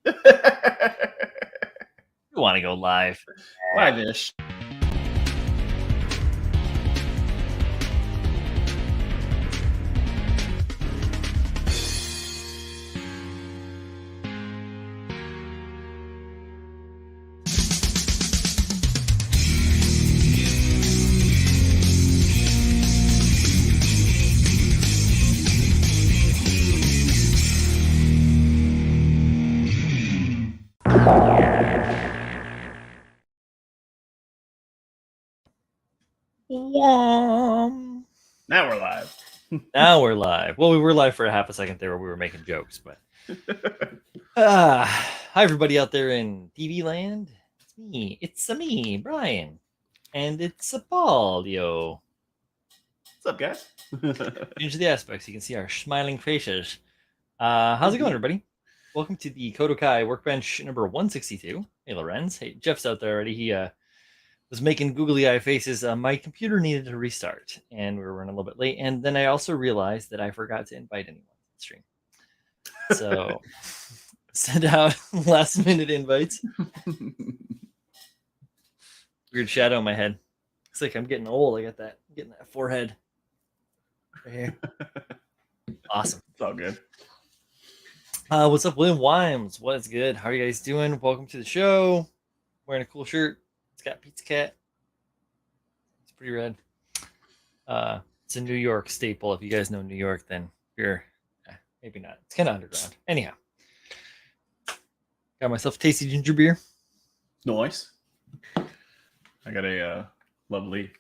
You want to go live? Live-ish. Wom. Now we're live. Now we're live. Well, we were live for a half a second there where we were making jokes, but hi everybody out there in TV land. It's me, Brian, and it's a Paulio. What's up, guys? Change the aspects, you can see our smiling faces. How's it going, everybody? Welcome to the KotoKai Workbench number 162. Hey, Lorenz. Hey, Jeff's out there already. He was making googly eye faces. My computer needed to restart, and we were running a little bit late. And then I also realized that I forgot to invite anyone to the stream. So send out last minute invites. Weird shadow in my head. Looks like I'm getting old. I got that, getting that forehead right here. Awesome. It's all good. What's up, William Wimes? What is good? How are you guys doing? Welcome to the show. Wearing a cool shirt. It's got Pizza Cat. It's pretty red. It's a New York staple. If you guys know New York, then you're maybe not. It's kind of underground. Anyhow, got myself a tasty ginger beer. Nice. I got a lovely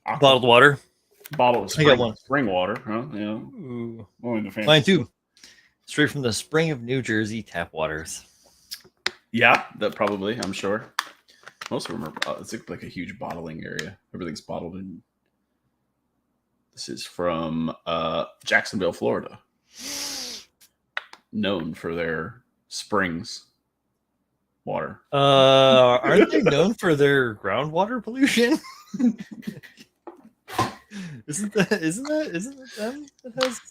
Bottled water. Bottle of I got one. Spring water, huh? Yeah. Ooh. Mine too. Straight from the spring of New Jersey tap waters. Yeah, that probably, I'm sure. Most of them are, it's like a huge bottling area. Everything's bottled in. This is from Jacksonville, Florida. Known for their springs water. Aren't they known for their groundwater pollution? Isn't that them that has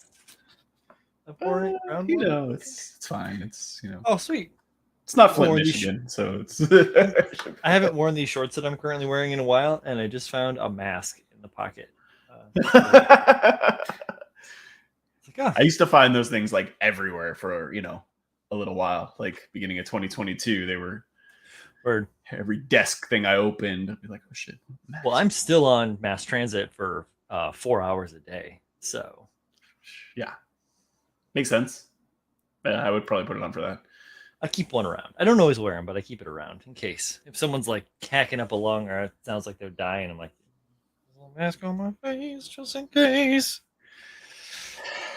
abhorrent groundwater? You know, it's fine. It's Oh, sweet. It's not Flint, Michigan, so it's. I haven't worn these shorts that I'm currently wearing in a while, and I just found a mask in the pocket. I used to find those things like everywhere for a little while. Like beginning of 2022, they were. Word. Every desk thing I opened, I'd be like, "Oh shit!" Mask. Well, I'm still on mass transit for 4 hours a day, so yeah, makes sense. Yeah, I would probably put it on for that. I keep one around. I don't always wear them, but I keep it around in case if someone's like hacking up a lung or it sounds like they're dying. I'm like, there's a mask on my face just in case.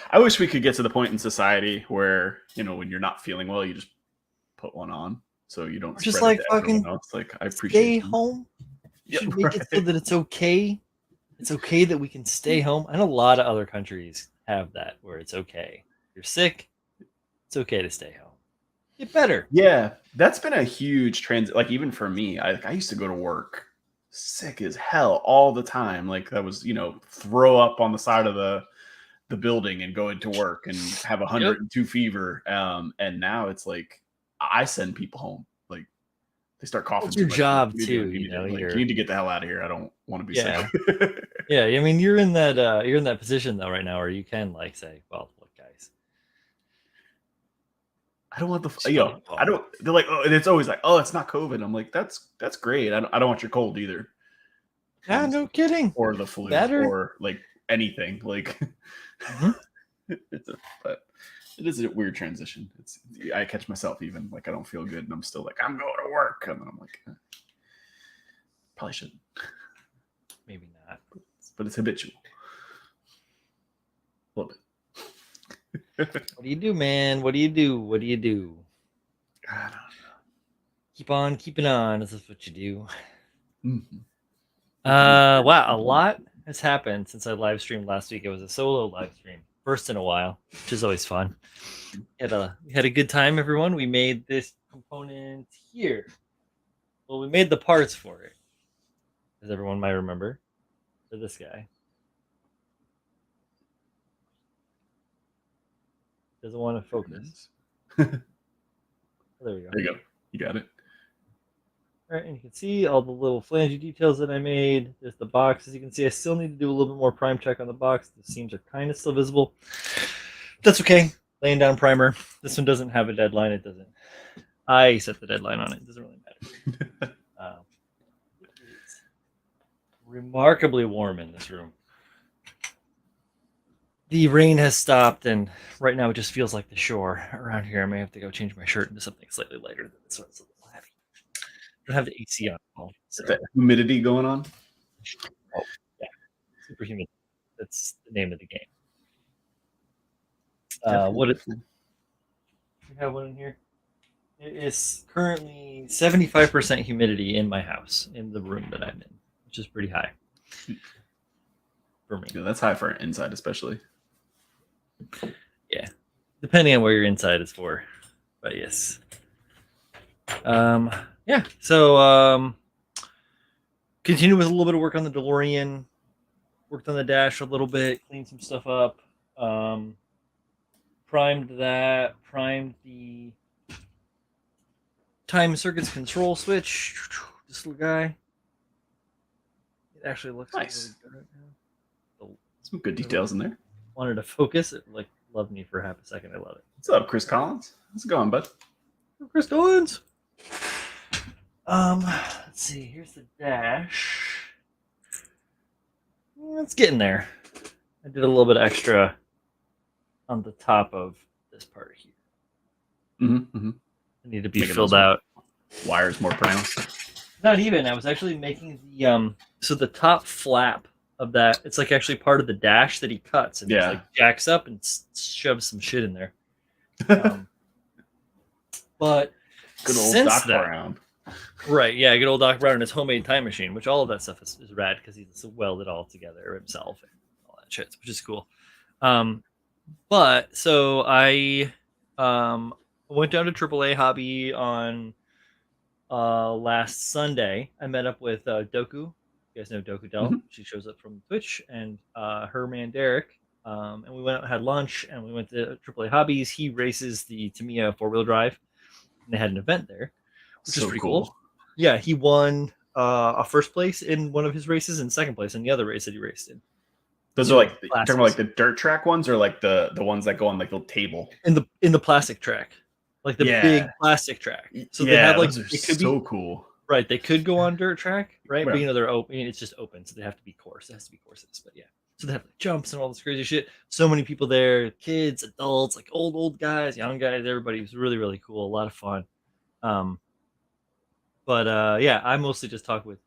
I wish we could get to the point in society where when you're not feeling well, you just put one on so you don't just like fucking else. Like I appreciate stay home. You should make it so that it's okay. It's okay that we can stay home. I know a lot of other countries have that where it's okay. If you're sick, it's okay to stay home. Get better. Yeah, that's been a huge transit. Like even for me, I used to go to work sick as hell all the time. Like that was throw up on the side of the building and go into work and have 102 fever. And now it's like I send people home. Like they start coughing. It's your job too. You need to get the hell out of here. I don't want to be sick. Yeah, I mean you're in that position though right now where you can like say, well, look, guys. I don't want I don't. They're like, oh, and it's always like, oh, it's not COVID. I'm like, that's great. I don't want your cold either. Yeah, no kidding. Or the flu, or like anything. Like, but it is a weird transition. I catch myself even like I don't feel good, and I'm still like, I'm going to work, and then I'm like, probably shouldn't. Maybe not. But it's habitual. A little bit. What do you do, man? What do you do? I don't know. Keep on keeping on. This is what you do. Mm-hmm. Wow, a lot has happened since I live streamed last week. It was a solo live stream, first in a while, which is always fun. We had a good time, everyone. We made this component here. Well, we made the parts for it, as everyone might remember, for this guy. Doesn't want to focus. Nice. Oh, there we go. There you go. You got it. All right, and you can see all the little flangy details that I made. There's the box. As you can see, I still need to do a little bit more prime check on the box. The seams are kind of still visible. That's okay. Laying down primer. This one doesn't have a deadline. It doesn't. I set the deadline on it. It doesn't really matter. It is remarkably warm in this room. The rain has stopped, and right now it just feels like the shore around here. I may have to go change my shirt into something slightly lighter than this one. It's a little heavy. I don't have the AC on. So. That humidity going on? Oh, yeah. Super humid. That's the name of the game. What it, we have one in here. It is currently 75% humidity in my house, in the room that I'm in, which is pretty high for me. Yeah, that's high for inside, especially. Yeah, depending on where your inside is for, but yes. Yeah. So continue with a little bit of work on the DeLorean. Worked on the dash a little bit, cleaned some stuff up. Primed that. Primed the time circuits control switch. This little guy. It actually looks nice. Really good right now. Some good details in there. Wanted to focus. It like loved me for half a second. I love it. What's up, Chris Collins? How's it going, bud? Chris Collins. Let's see. Here's the dash. It's getting there. I did a little bit extra on the top of this part here. I need to be filled out. Wires more pronounced. Not even. I was actually making the so the top flap of that. It's like actually part of the dash that he cuts and just like jacks up and shoves some shit in there. But good old Doc Brown. Right, yeah, good old Doc Brown and his homemade time machine, which all of that stuff is rad because he's welded all together himself and all that shit, which is cool. But so I went down to AAA Hobby on last Sunday. I met up with Doku. You guys know Doku Del. Mm-hmm. She shows up from Twitch, and her man Derek. And we went out and had lunch, and we went to AAA Hobbies. He races the Tamiya 4-wheel drive, and they had an event there, which is pretty cool. Yeah, he won a first place in one of his races and second place in the other race that he raced in. Those are like, you're talking about like the dirt track ones, or like the ones that go on like the table in the plastic track, like the big plastic track. So they have like it could be cool, right? They could go on dirt track, right? But they're open. It's just open, so they have to be course. It has to be courses, but yeah. So they have like jumps and all this crazy shit. So many people there, kids, adults, like old guys, young guys, everybody. It was really, really cool. A lot of fun. But yeah, I mostly just talk with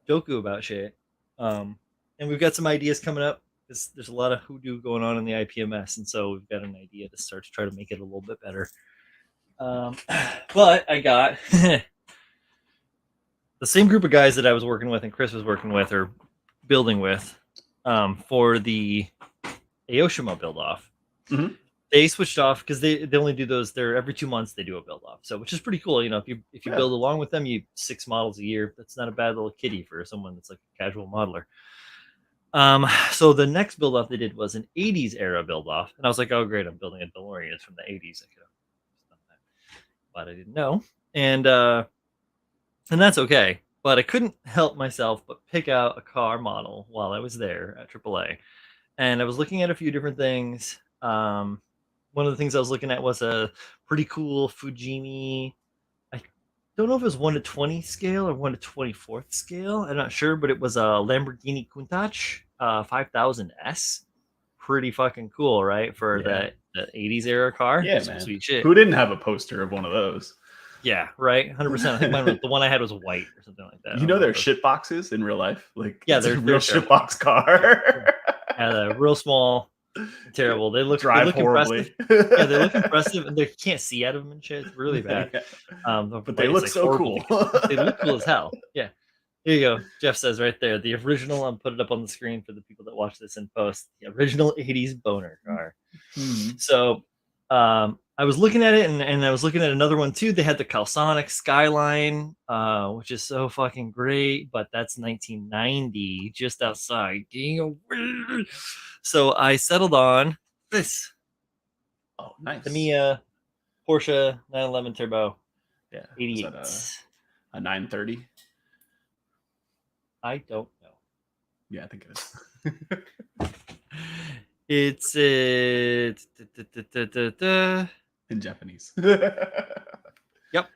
Doku about shit. And we've got some ideas coming up because there's a lot of hoodoo going on in the IPMS. And so we've got an idea to start to try to make it a little bit better. But I got the same group of guys that I was working with and Chris was working with or building with for the Aoshima build off. Mm-hmm. They switched off because they only do those. They're every 2 months they do a build off, so which is pretty cool. You know, if you build along with them, you 6 models a year. That's not a bad little kitty for someone that's like a casual modeler. So the next build off they did was an 80s era build off, and I was like, oh great, I'm building a DeLorean. It's from the 80s. I could have done that, but I didn't know, and that's okay. But I couldn't help myself but pick out a car model while I was there at AAA, and I was looking at a few different things. One of the things I was looking at was a pretty cool Fujimi. I don't know if it was 1/20 scale or 1/24 scale. I'm not sure, but it was a Lamborghini Countach 5000S. Pretty fucking cool, right? For the 80s era car. Yeah, man. Sweet shit. Who didn't have a poster of one of those? Yeah, right. 100%. I think mine was, the one I had was white or something like that. You know, they're shit boxes in real life. Like, yeah, they're a real shit box car. Yeah, they're real small. Terrible. They look horribly. Impressive. Yeah, they look impressive, and they can't see out of them and shit. It's really bad. But they look so cool. They look cool as hell. Yeah. Here you go. Jeff says right there, the original. I'm put it up on the screen for the people that watch this in post. The original 80s boner car. Mm-hmm. So, I was looking at it, and I was looking at another one too. They had the Calsonic Skyline, which is so fucking great, but that's 1990, just outside. So I settled on this. Oh, nice. The Mia, Porsche 911 Turbo, Yeah. 88. Was that a 930? I don't know. Yeah, I think it is. It's In Japanese. Yep,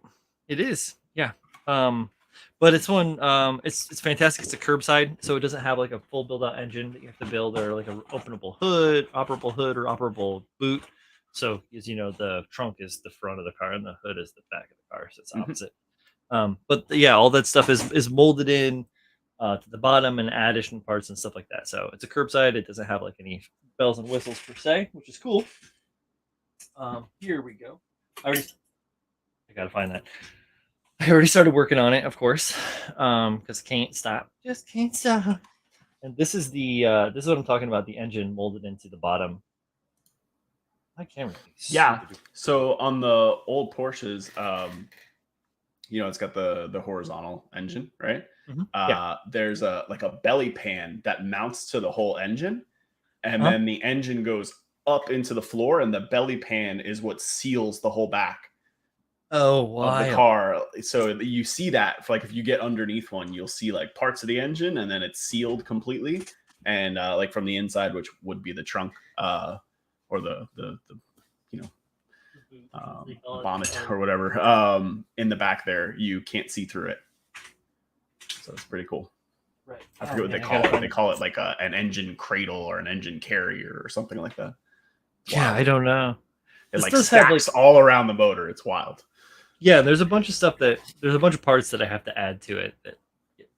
it is. Yeah. But it's one. It's fantastic. It's a curbside, so it doesn't have like a full build-out engine that you have to build, or like a operable hood, or operable boot. So, as you know, the trunk is the front of the car, and the hood is the back of the car. So it's opposite. But yeah, all that stuff is molded in to the bottom and addition parts and stuff like that. So it's a curbside. It doesn't have like any bells and whistles per se, which is cool. Here we go. I gotta find that. I already started working on it, of course, because can't stop, just can't stop. And this is what I'm talking about. The engine molded into the bottom. My camera. Yeah. So on the old Porsches, it's got the horizontal engine, right? Yeah. There's a belly pan that mounts to the whole engine, and Uh-huh. then the engine goes up into the floor, and the belly pan is what seals the whole back Oh, of the wild. car. So you see that, if you get underneath one, you'll see like parts of the engine, and then it's sealed completely, and like from the inside, which would be the trunk, or the bonnet or whatever, in the back there, you can't see through it. So it's pretty cool. Right. I forget what they call it. They call it like an engine cradle or an engine carrier or something like that. Yeah, I don't know. It This like does have, stacks all around the motor. It's wild. Yeah, there's a bunch of parts that I have to add to it that get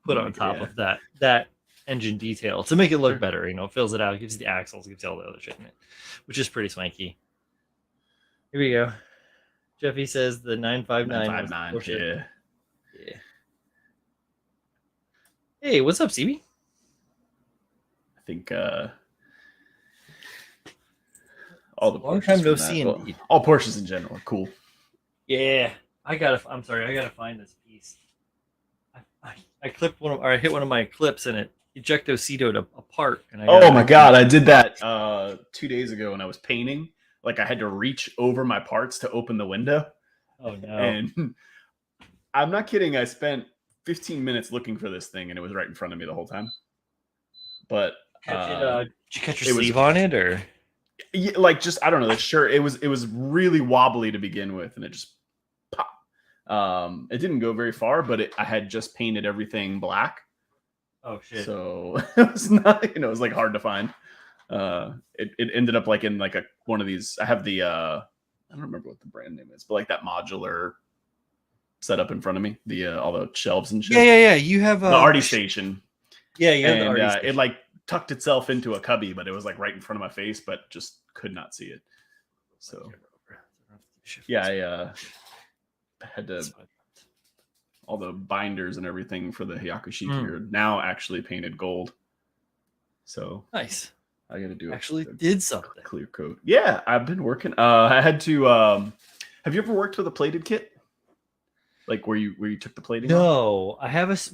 put on top of that engine detail to make it look better. It fills it out, gives you the axles, gives you all the other shit in it, which is pretty swanky. Here we go. Jeffy says the 959. 959. Yeah. Hey, what's up, CB? I think all the long Porsches time no see. Indeed. All Porsches in general are cool. Yeah, I gotta find this piece. I clipped I hit one of my clips and it ejecto-citoed apart. And oh my god, I did that 2 days ago when I was painting. Like I had to reach over my parts to open the window. Oh no! And I'm not kidding. I spent 15 minutes looking for this thing, and it was right in front of me the whole time. But did you catch your sleeve on it, or just I don't know the shirt? It was really wobbly to begin with, and it just popped. It didn't go very far, but I had just painted everything black. Oh shit! So it was not, it was like hard to find. It ended up like in like one of these. I have the I don't remember what the brand name is, but like that modular setup in front of me, the all the shelves and shit. Yeah. You have the Artie station. Yeah, you have and, the Artie station. It like tucked itself into a cubby, but it was like right in front of my face, but just could not see it. So yeah, I had to all the binders and everything for the Hyakushiki are now actually painted gold. So nice. I got to do did something. Clear coat. Yeah, I've been working. I had to. Have you ever worked with a plated kit? Like where you took the plating? No, off? I have yes,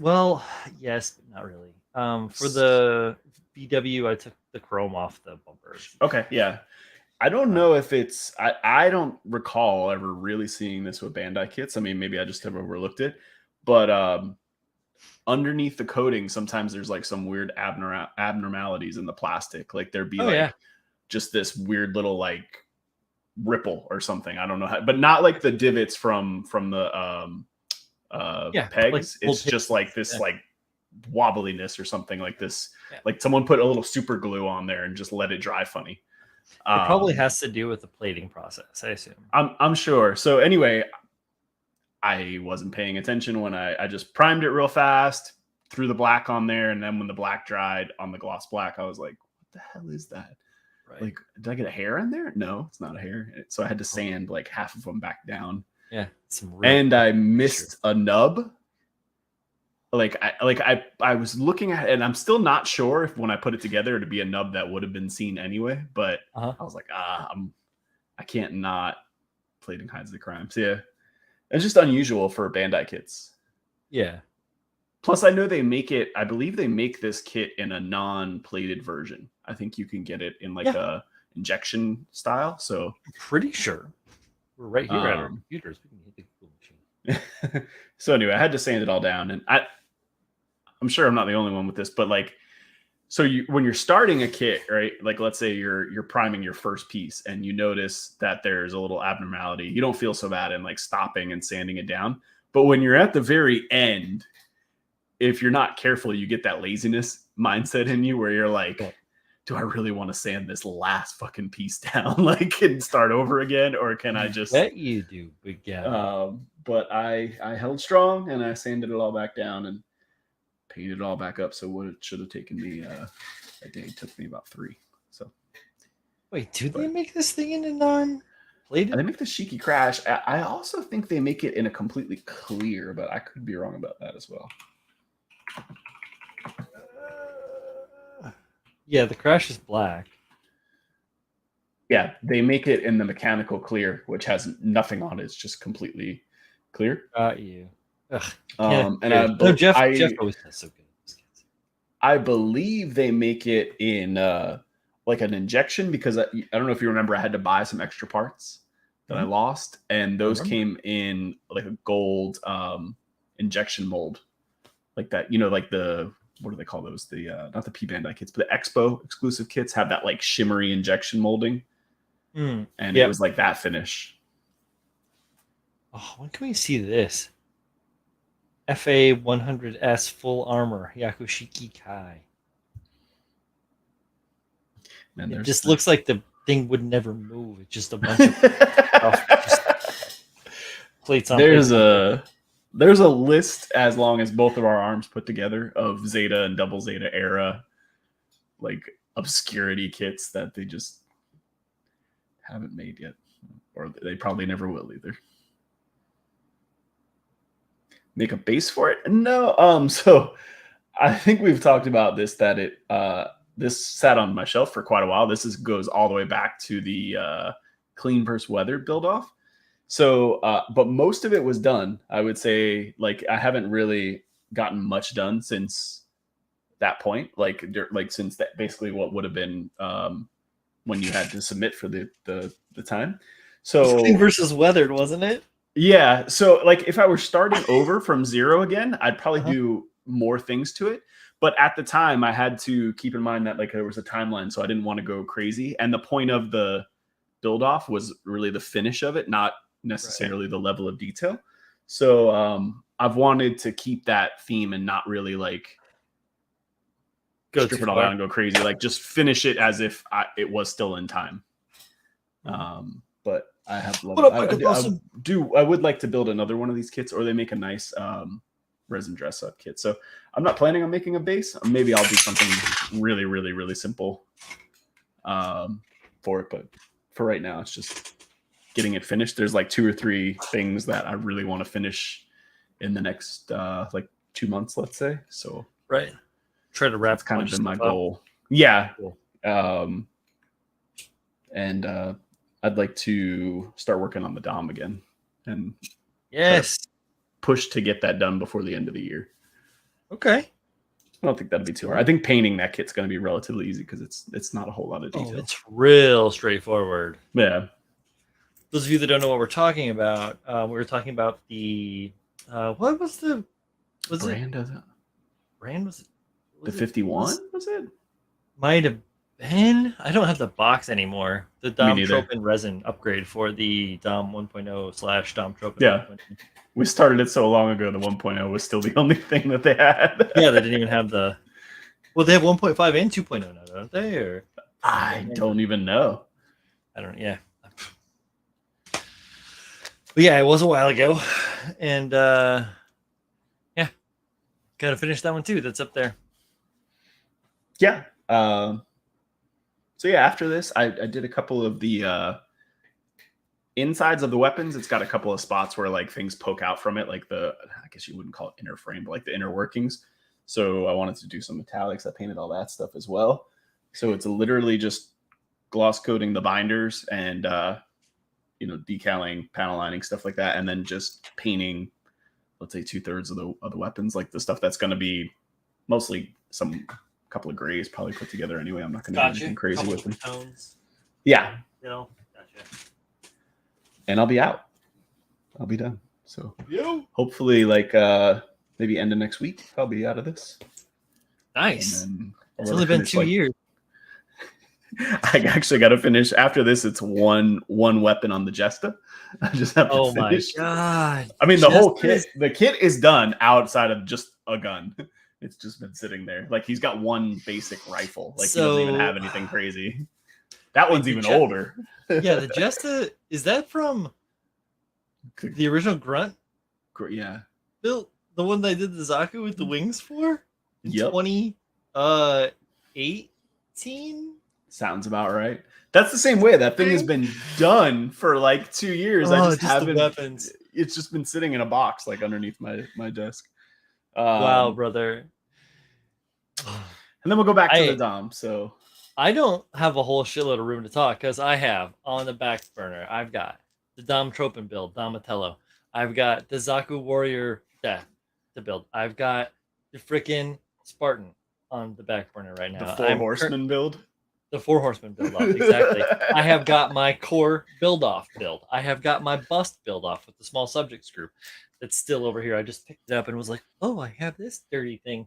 but not really. For the VW, I took the chrome off the bumpers. Okay, yeah. I don't know if it's. I don't recall ever really seeing this with Bandai kits. I mean, maybe I just have overlooked it. But underneath the coating, sometimes there's like some weird abnormalities in the plastic. Like there'd be just this weird little like ripple or something. I don't know how, but not like the divots from the pegs. Like it's just like this like wobbliness or something like this. Yeah. Like someone put a little super glue on there and just let it dry funny. It probably has to do with the plating process, I assume. I'm sure. So anyway, I wasn't paying attention when I just primed it real fast, threw the black on there, and then when the black dried on the gloss black, I was like, what the hell is that? Right. Like, did I get a hair in there? No, it's not a hair. So I had to sand like half of them back down. Yeah. And I missed a nub. I was looking at it, and I'm still not sure if when I put it together to be a nub that would have been seen anyway. But I was like, I can't not. Plating hides the crime. So yeah, it's just unusual for Bandai kits. Yeah. Plus, I know they make it. I believe they make this kit in a non-plated version. I think you can get it in like injection style. So I'm pretty sure we're right here at our computers. We can hit the Google machine. So anyway, I had to sand it all down, and I'm sure I'm not the only one with this, but like, so when you're starting a kit, right? Like, let's say you're priming your first piece, and you notice that there's a little abnormality. You don't feel so bad in like stopping and sanding it down. But when you're at the very end, if you're not careful, you get that laziness mindset in you where you're like, do I really want to sand this last fucking piece down, like, and start over again, or can I just? Bet you do, big guy. But I held strong, and I sanded it all back down and painted it all back up. So what it should have taken me a day took me about 3. So wait, do they make this thing in a non-plated? They make the Shiki Crash. I also think they make it in a completely clear, but I could be wrong about that as well. Yeah, the Crash is black. Yeah, they make it in the mechanical clear, which has nothing on it. It's just completely clear. Got you. Ugh, and Jeff always does so good. I believe they make it in like an injection, because I don't know if you remember, I had to buy some extra parts that I lost, and those came in like a gold injection mold, like that. You know, like the, what do they call those? The not the P Bandai kits, but the Expo exclusive kits have that like shimmery injection molding, and it was like that finish. Oh, when can we see this? FA 100S full armor Yakushiki Kai. Man, it just looks like the thing would never move. It's just a bunch of stuff, plates on. There's a list as long as both of our arms put together of Zeta and Double Zeta era like obscurity kits that they just haven't made yet, or they probably never will either. Make a base for it? No. So I think we've talked about this, that it this sat on my shelf for quite a while. This goes all the way back to the Clean vs. Weather build off. So but most of it was done. I would say, like, I haven't really gotten much done since that point. Like since that, basically what would have been when you had to submit for the time. So Clean vs. Weathered, wasn't it? Yeah. So like if I were starting over from 0 again, I'd probably do more things to it. But at the time, I had to keep in mind that like there was a timeline, so I didn't want to go crazy. And the point of the build off was really the finish of it, not necessarily the level of detail. So I've wanted to keep that theme and not really like strip it all down and go crazy. Like just finish it as if it was still in time. But I have I would like to build another one of these kits, or they make a nice resin dress up kit. So I'm not planning on making a base. Maybe I'll do something really, really, really simple for it. But for right now, it's just getting it finished. There's like 2 or 3 things that I really want to finish in the next like 2 months, let's say. So try to wrap. That's kind of been my goal. Yeah. Cool. And I'd like to start working on the Dom again, and push to get that done before the end of the year. Okay. I don't think that'd be too hard. I think painting that kit's going to be relatively easy because it's not a whole lot of detail. It's real straightforward. Yeah. Those of you that don't know what we're talking about, we were talking about the what was the brand of it? Brand was it? The 51? Was it? Might have been. I don't have the box anymore. The Dom Tropin resin upgrade for the Dom 1.0 / Dom Tropin. Yeah. 1.0. We started it so long ago. The 1.0 was still the only thing that they had. Yeah, they didn't even have the. Well, they have 1.5 and 2.0 now, don't they? Or I don't even know. I don't. Yeah. But yeah, it was a while ago, and yeah, gotta finish that one too. That's up there. Yeah. So yeah, after this, I did a couple of the insides of the weapons. It's got a couple of spots where like things poke out from it, like I guess you wouldn't call it inner frame, but like the inner workings. So I wanted to do some metallics. I painted all that stuff as well. So it's literally just gloss coating the binders and decaling, panel lining, stuff like that, and then just painting, let's say 2/3 of the weapons, like the stuff that's going to be mostly some couple of grays probably put together anyway. I'm not going to do anything crazy with them. Yeah. Gotcha. And I'll be out. I'll be done. So Yo. hopefully, like maybe end of next week, I'll be out of this. Nice. And It's only been 2 years. I actually got to finish after this. It's one weapon on the Jesta. I just have to finish. My god! I mean, the whole kit. The kit is done outside of just a gun. It's just been sitting there. Like he's got one basic rifle. Like he doesn't even have anything crazy. That one's even older. Yeah, the Jesta, is that from the original Grunt? Yeah. Built the one that I did the Zaku with the wings for in Yep. 2018. Sounds about right. That's the same way. That thing has been done for like 2 years. I just haven't. Weapons. It's just been sitting in a box like underneath my desk. Wow, brother. And then we'll go back to the Dom. So I don't have a whole shitload of room to talk because I have on the back burner, I've got the Dom Tropin build, Donatello. I've got the Zaku Warrior Death to build. I've got the freaking Spartan on the back burner right now. The 4 horsemen build. The 4 horsemen build off, exactly. I have got my core build off build. I have got my bust build off with the small subjects group that's still over here. I just picked it up and was like, oh, I have this dirty thing.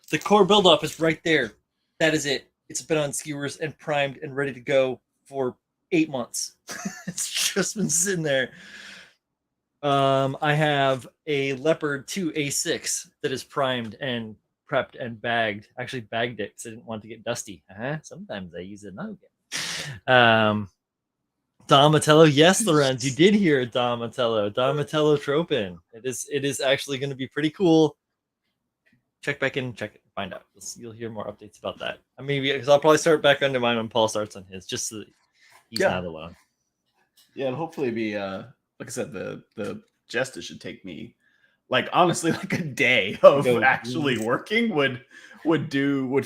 The core build off is right there. That is it. It's been on skewers and primed and ready to go for 8 months. It's just been sitting there. I have a Leopard 2 A6 that is primed and prepped and bagged. Actually bagged it because I didn't want it to get dusty. Sometimes I use it now again. Donatello, yes, Lorenz, you did hear Donatello. Donatello Tropin. It is actually going to be pretty cool. Check back in, check it, find out. You'll hear more updates about that. I mean, because I'll probably start back under mine when Paul starts on his, just so that he's not alone. Yeah, it'll hopefully be like I said, the Jesta should take me like honestly like a day of actually working would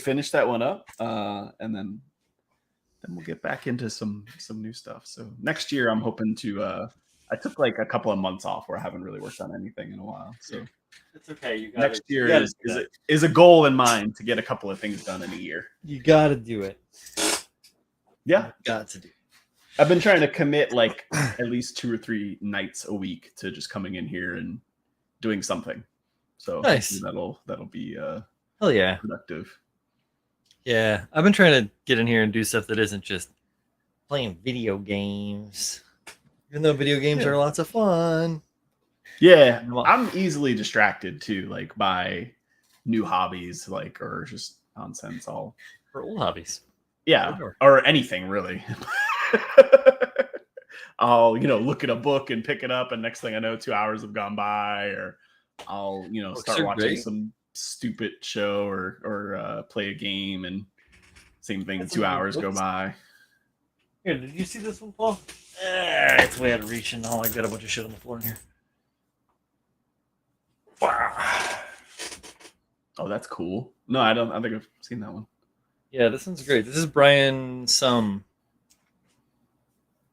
finish that one up. And then we'll get back into some new stuff. So next year I'm hoping to I took like a couple of months off where I haven't really worked on anything in a while. So it's okay. Next year is a goal in mind to get a couple of things done in a year. You got to do it. Yeah, got to do it. I've been trying to commit like at least 2 or 3 nights a week to just coming in here and doing something. So nice. That'll be hell yeah, productive. Yeah, I've been trying to get in here and do stuff that isn't just playing video games. Even though video games are lots of fun. Yeah, I'm easily distracted too, like by new hobbies, like or just nonsense. All for old hobbies. Yeah, or anything really. I'll look at a book and pick it up, and next thing I know, 2 hours have gone by, or I'll start watching some stupid show or play a game, and same thing. 2 hours go by. Here, did you see this one, Paul? It's way out of reach, and all I got a bunch of shit on the floor in here. Oh, that's cool. No, I don't think I've seen that one. Yeah, this one's great. This is Brian Sum.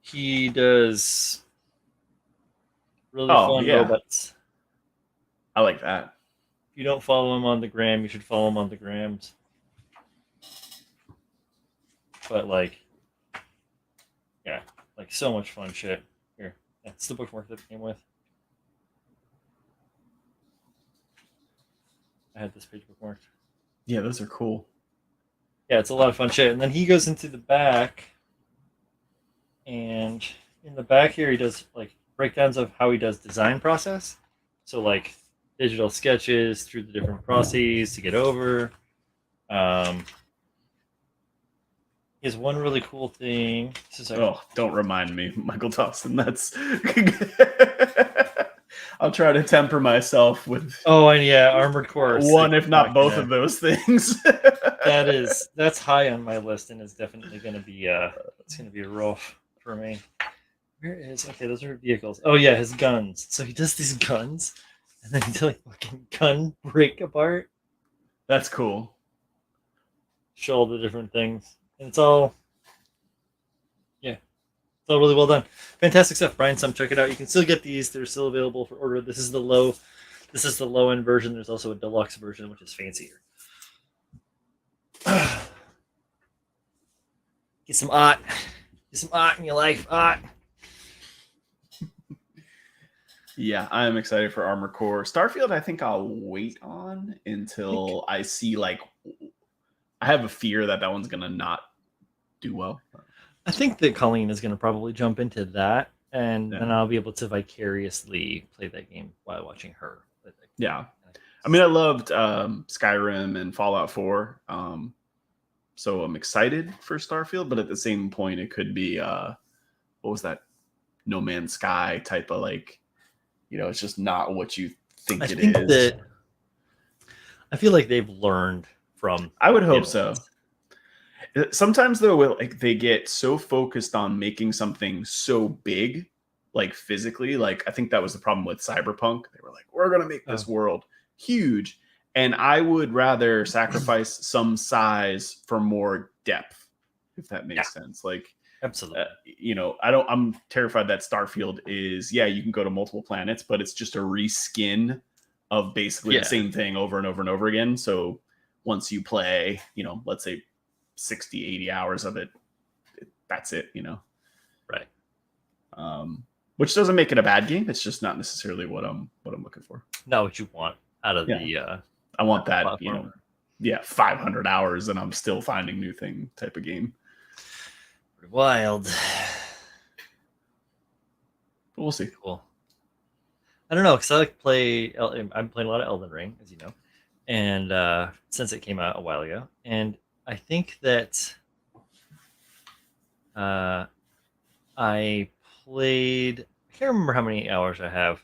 He does really fun robots. I like that. If you don't follow him on the gram, you should follow him on the grams. But like, yeah, like so much fun shit. Here, that's the bookmark that it came with. I had this page bookmarked. Yeah, those are cool. Yeah, it's a lot of fun shit. And then he goes into the back, and in the back here, he does like breakdowns of how he does design process. So like digital sketches through the different processes to get over. He has one really cool thing. Don't remind me, Michael Dawson. That's I'll try to temper myself with Armored Core. One, if not both of those things. That's high on my list, and it's definitely gonna be it's gonna be rough for me. Where is those are vehicles. Oh yeah, his guns. So he does these guns, and then he's like fucking gun break apart. That's cool. Show all the different things. And it's all really well done. Fantastic stuff. Brian Sum, check it out. You can still get these. They're still available for order. This is the low end version. There's also a deluxe version, which is fancier. Get some art. Get some art in your life. Art. Yeah, I'm excited for Armored Core. Starfield, I think I'll wait on until I see like. I have a fear that one's gonna not do well. I think that Colleen is going to probably jump into that, and Yeah. then I'll be able to vicariously play that game while watching her play that game. Yeah. I mean, I loved Skyrim and Fallout 4, so I'm excited for Starfield. But at the same point, it could be what was that No Man's Sky type of like, it's just not what you think I it think is. that I feel like they've learned from. I would hope so. Sometimes though, like they get so focused on making something so big, like physically. Like I think that was the problem with Cyberpunk. They were like, "We're gonna make this world huge," and I would rather sacrifice some size for more depth, if that makes sense. Like, absolutely. I'm terrified that Starfield is, you can go to multiple planets, but it's just a reskin of basically the same thing over and over and over again. So once you play, let's say 60, 80 hours of it, that's it, Right. Which doesn't make it a bad game. It's just not necessarily what I'm looking for. Not what you want out of the I want that platform. 500 hours and I'm still finding new thing type of game. Pretty wild. But we'll see. Cool. I don't know, because I like play. I'm playing a lot of Elden Ring, as you know, and since it came out a while ago, and I think that I played. I can't remember how many hours I have.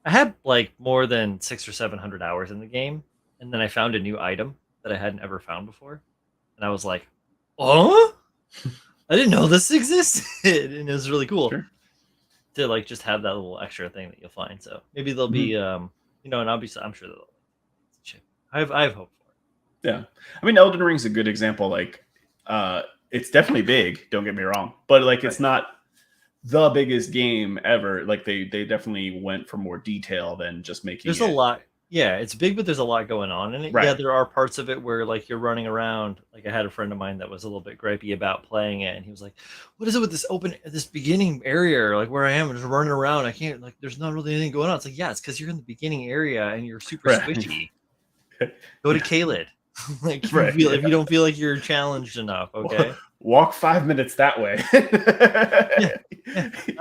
I had like more than 600 or 700 hours in the game, and then I found a new item that I hadn't ever found before, and I was like, "Oh, I didn't know this existed," and it was really cool to like just have that little extra thing that you'll find. So maybe there'll be, and obviously I'm sure they'll. I have hope for it. Yeah, I mean, Elden Ring's a good example. Like, it's definitely big. Don't get me wrong, but like, it's not the biggest game ever. Like, they definitely went for more detail than just making. There's a lot. Yeah, it's big, but there's a lot going on in it. Right. Yeah, there are parts of it where like you're running around. Like I had a friend of mine that was a little bit gripey about playing it, and he was like, "What is it with this beginning area? Like where I am, just running around. I can't like. There's not really anything going on." It's like, yeah, it's because you're in the beginning area and you're super squishy. Go to Kaled. Like if you don't feel like you're challenged enough, okay? Walk 5 minutes that way.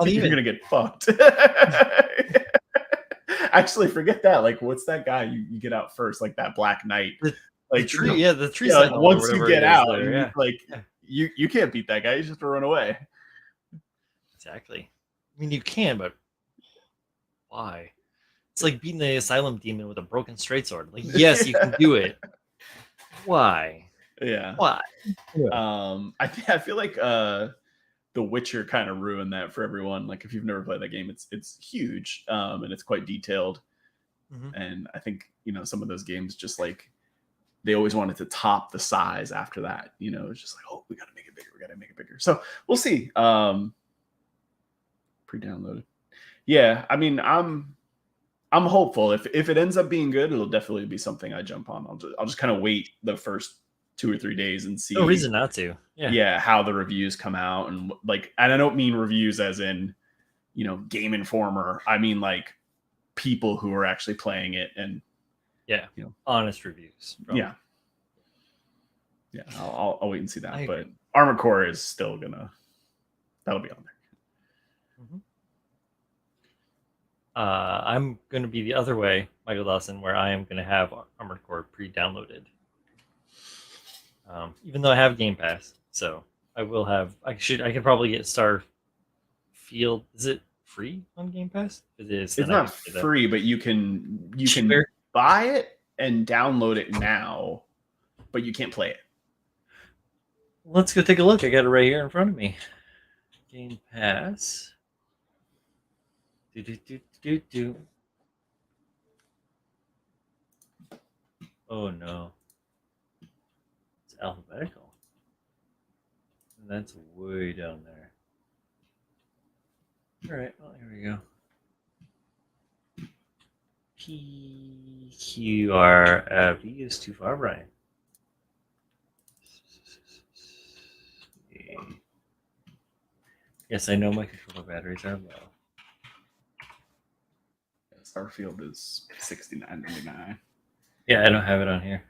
You're gonna get fucked. Actually, forget that. Like, what's that guy you get out first? Like that Black Knight. The tree. The tree. Like, once you get out, there, you can't beat that guy. You just have to run away. Exactly. I mean, you can, but why? It's like beating the asylum demon with a broken straight sword. Like, yes, you can do it. Why? Yeah. Why? I feel like The Witcher kind of ruined that for everyone. Like, if you've never played that game, it's huge, and it's quite detailed. And I think some of those games just like they always wanted to top the size after that. It's just like, oh, we got to make it bigger. We got to make it bigger. So we'll see. Pre-downloaded. Yeah, I mean, I'm hopeful. If it ends up being good, it'll definitely be something I jump on. I'll just kind of wait the first 2 or 3 days and see. No reason not to. Yeah, how the reviews come out and and I don't mean reviews as in, Game Informer. I mean like people who are actually playing it and honest reviews. Yeah. I'll wait and see that. But Armored Core is still that'll be on there. I'm going to be the other way, Michael Dawson, where I am going to have Armored Core pre-downloaded. Even though I have Game Pass, so I will have. I can probably get Starfield. Is it free on Game Pass? It is. It's not free, but you can buy it and download it now, but you can't play it. Let's go take a look. I got it right here in front of me. Game Pass. Oh no. It's alphabetical. And that's way down there. Alright, well here we go. PQRV is too far, Brian. Yes, I know my controller batteries are low. Starfield is $69.99. Yeah, I don't have it on here.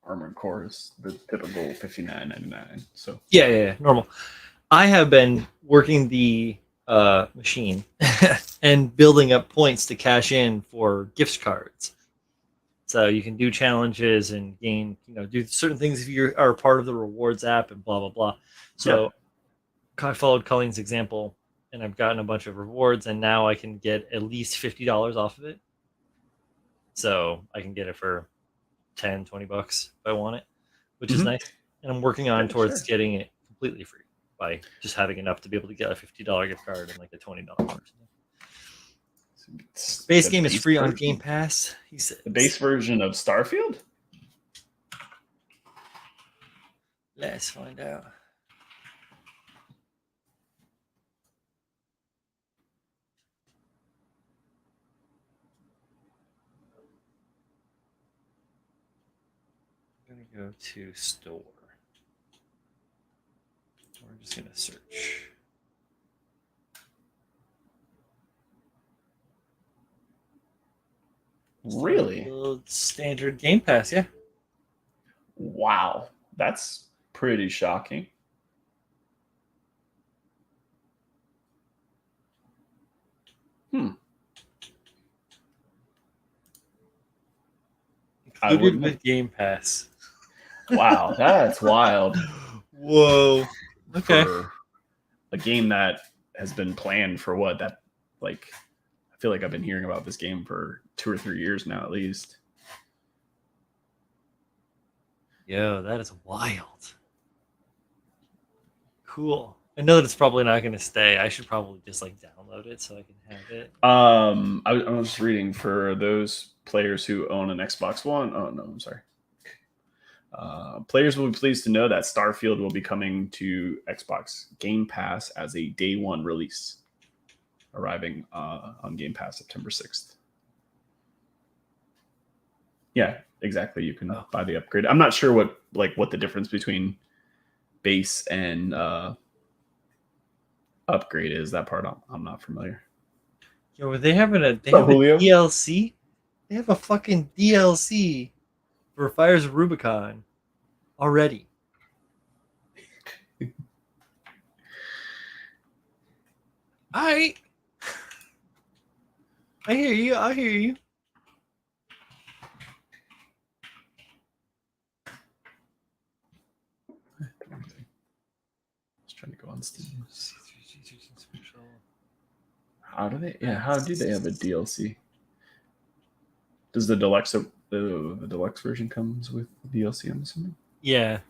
Armored Core is the typical $59.99. So Yeah, normal. I have been working the machine and building up points to cash in for gift cards. So you can do challenges and gain, do certain things if you are part of the rewards app and blah blah blah. So I followed Colleen's example, and I've gotten a bunch of rewards, and now I can get at least $50 off of it. So I can get it for 10, $20 if I want it, which is nice. And I'm working on towards getting it completely free by just having enough to be able to get a $50 gift card and like a $20 one. Base game is free on Game Pass. He said the base version of Starfield. Let's find out. I'm gonna go to store. We're just gonna search. Really? Standard Game Pass, yeah. Wow, that's pretty shocking. Included with Game Pass. Wow, that's wild. Whoa. Okay. For a game that has been planned for what? That, like, I feel like I've been hearing about this game for 2 or 3 years now, at least. Yo, that is wild. Cool. I know that it's probably not going to stay. I should probably just like download it so I can have it. I was reading for those players who own an Xbox One. Oh no, I'm sorry. Players will be pleased to know that Starfield will be coming to Xbox Game Pass as a day one release, arriving on Game Pass September 6th. Yeah, exactly. You can buy the upgrade. I'm not sure what the difference between base and upgrade is. That part I'm not familiar. Yo, they have a DLC. They have a fucking DLC for Fires of Rubicon already. I hear you. I hear you. Just trying to go on Steam. How do they? Yeah, how do they have a DLC? Does the deluxe the deluxe version comes with DLC? I'm assuming. Yeah.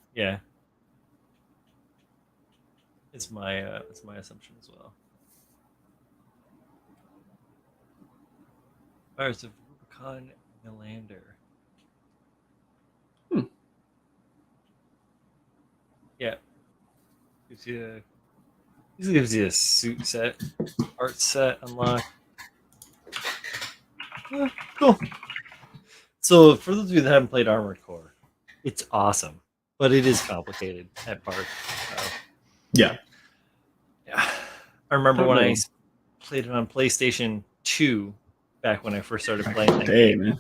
It's my assumption as well. Fires of Rubicon Melander. Yeah. Gives you a suit set, art set, unlock. Cool. So for those of you that haven't played Armored Core, it's awesome, but it is complicated at parts. Yeah. I remember when I played it on PlayStation 2 back when I first started playing that game. Man.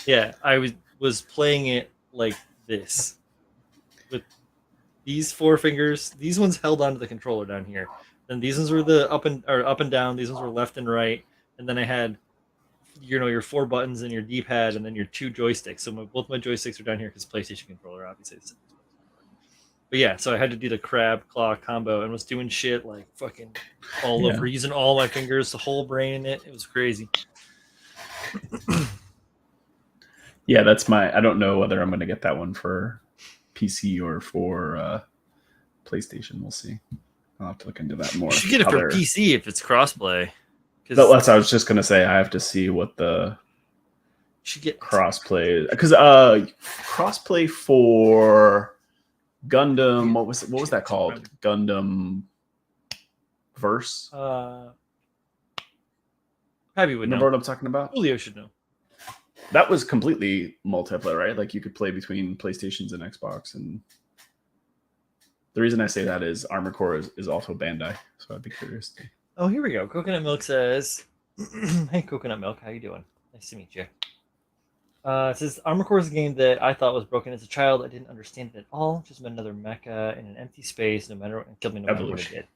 Yeah, I was playing it like this with these 4 fingers. These ones held onto the controller down here. Then these ones were the up and down. These ones were left and right. And then I had your 4 buttons and your D-pad and then your 2 joysticks. So both my joysticks are down here because PlayStation controller obviously. But yeah, so I had to do the crab claw combo and was doing shit like fucking all over, using all my fingers, the whole brain in it. It was crazy. Yeah, that's I don't know whether I'm going to get that one for PC or for PlayStation. We'll see. I'll have to look into that more. You should get it for PC if it's crossplay. That's what I was just going to say. I have to see what the should get crossplay is. Because crossplay for Gundam, what was that called? Gundam Verse? Probably would remember what I'm talking about? Julio should know. That was completely multiplayer, right? Like you could play between PlayStations and Xbox. And the reason I say that is Armored Core is also Bandai, so I'd be curious. Oh, here we go. Coconut Milk says, "Hey, Coconut Milk, how you doing? Nice to meet you." It says Armored Core is a game that I thought was broken as a child. I didn't understand it at all. Just met another mecha in an empty space, no matter and killed me no matter what it Evolution. did.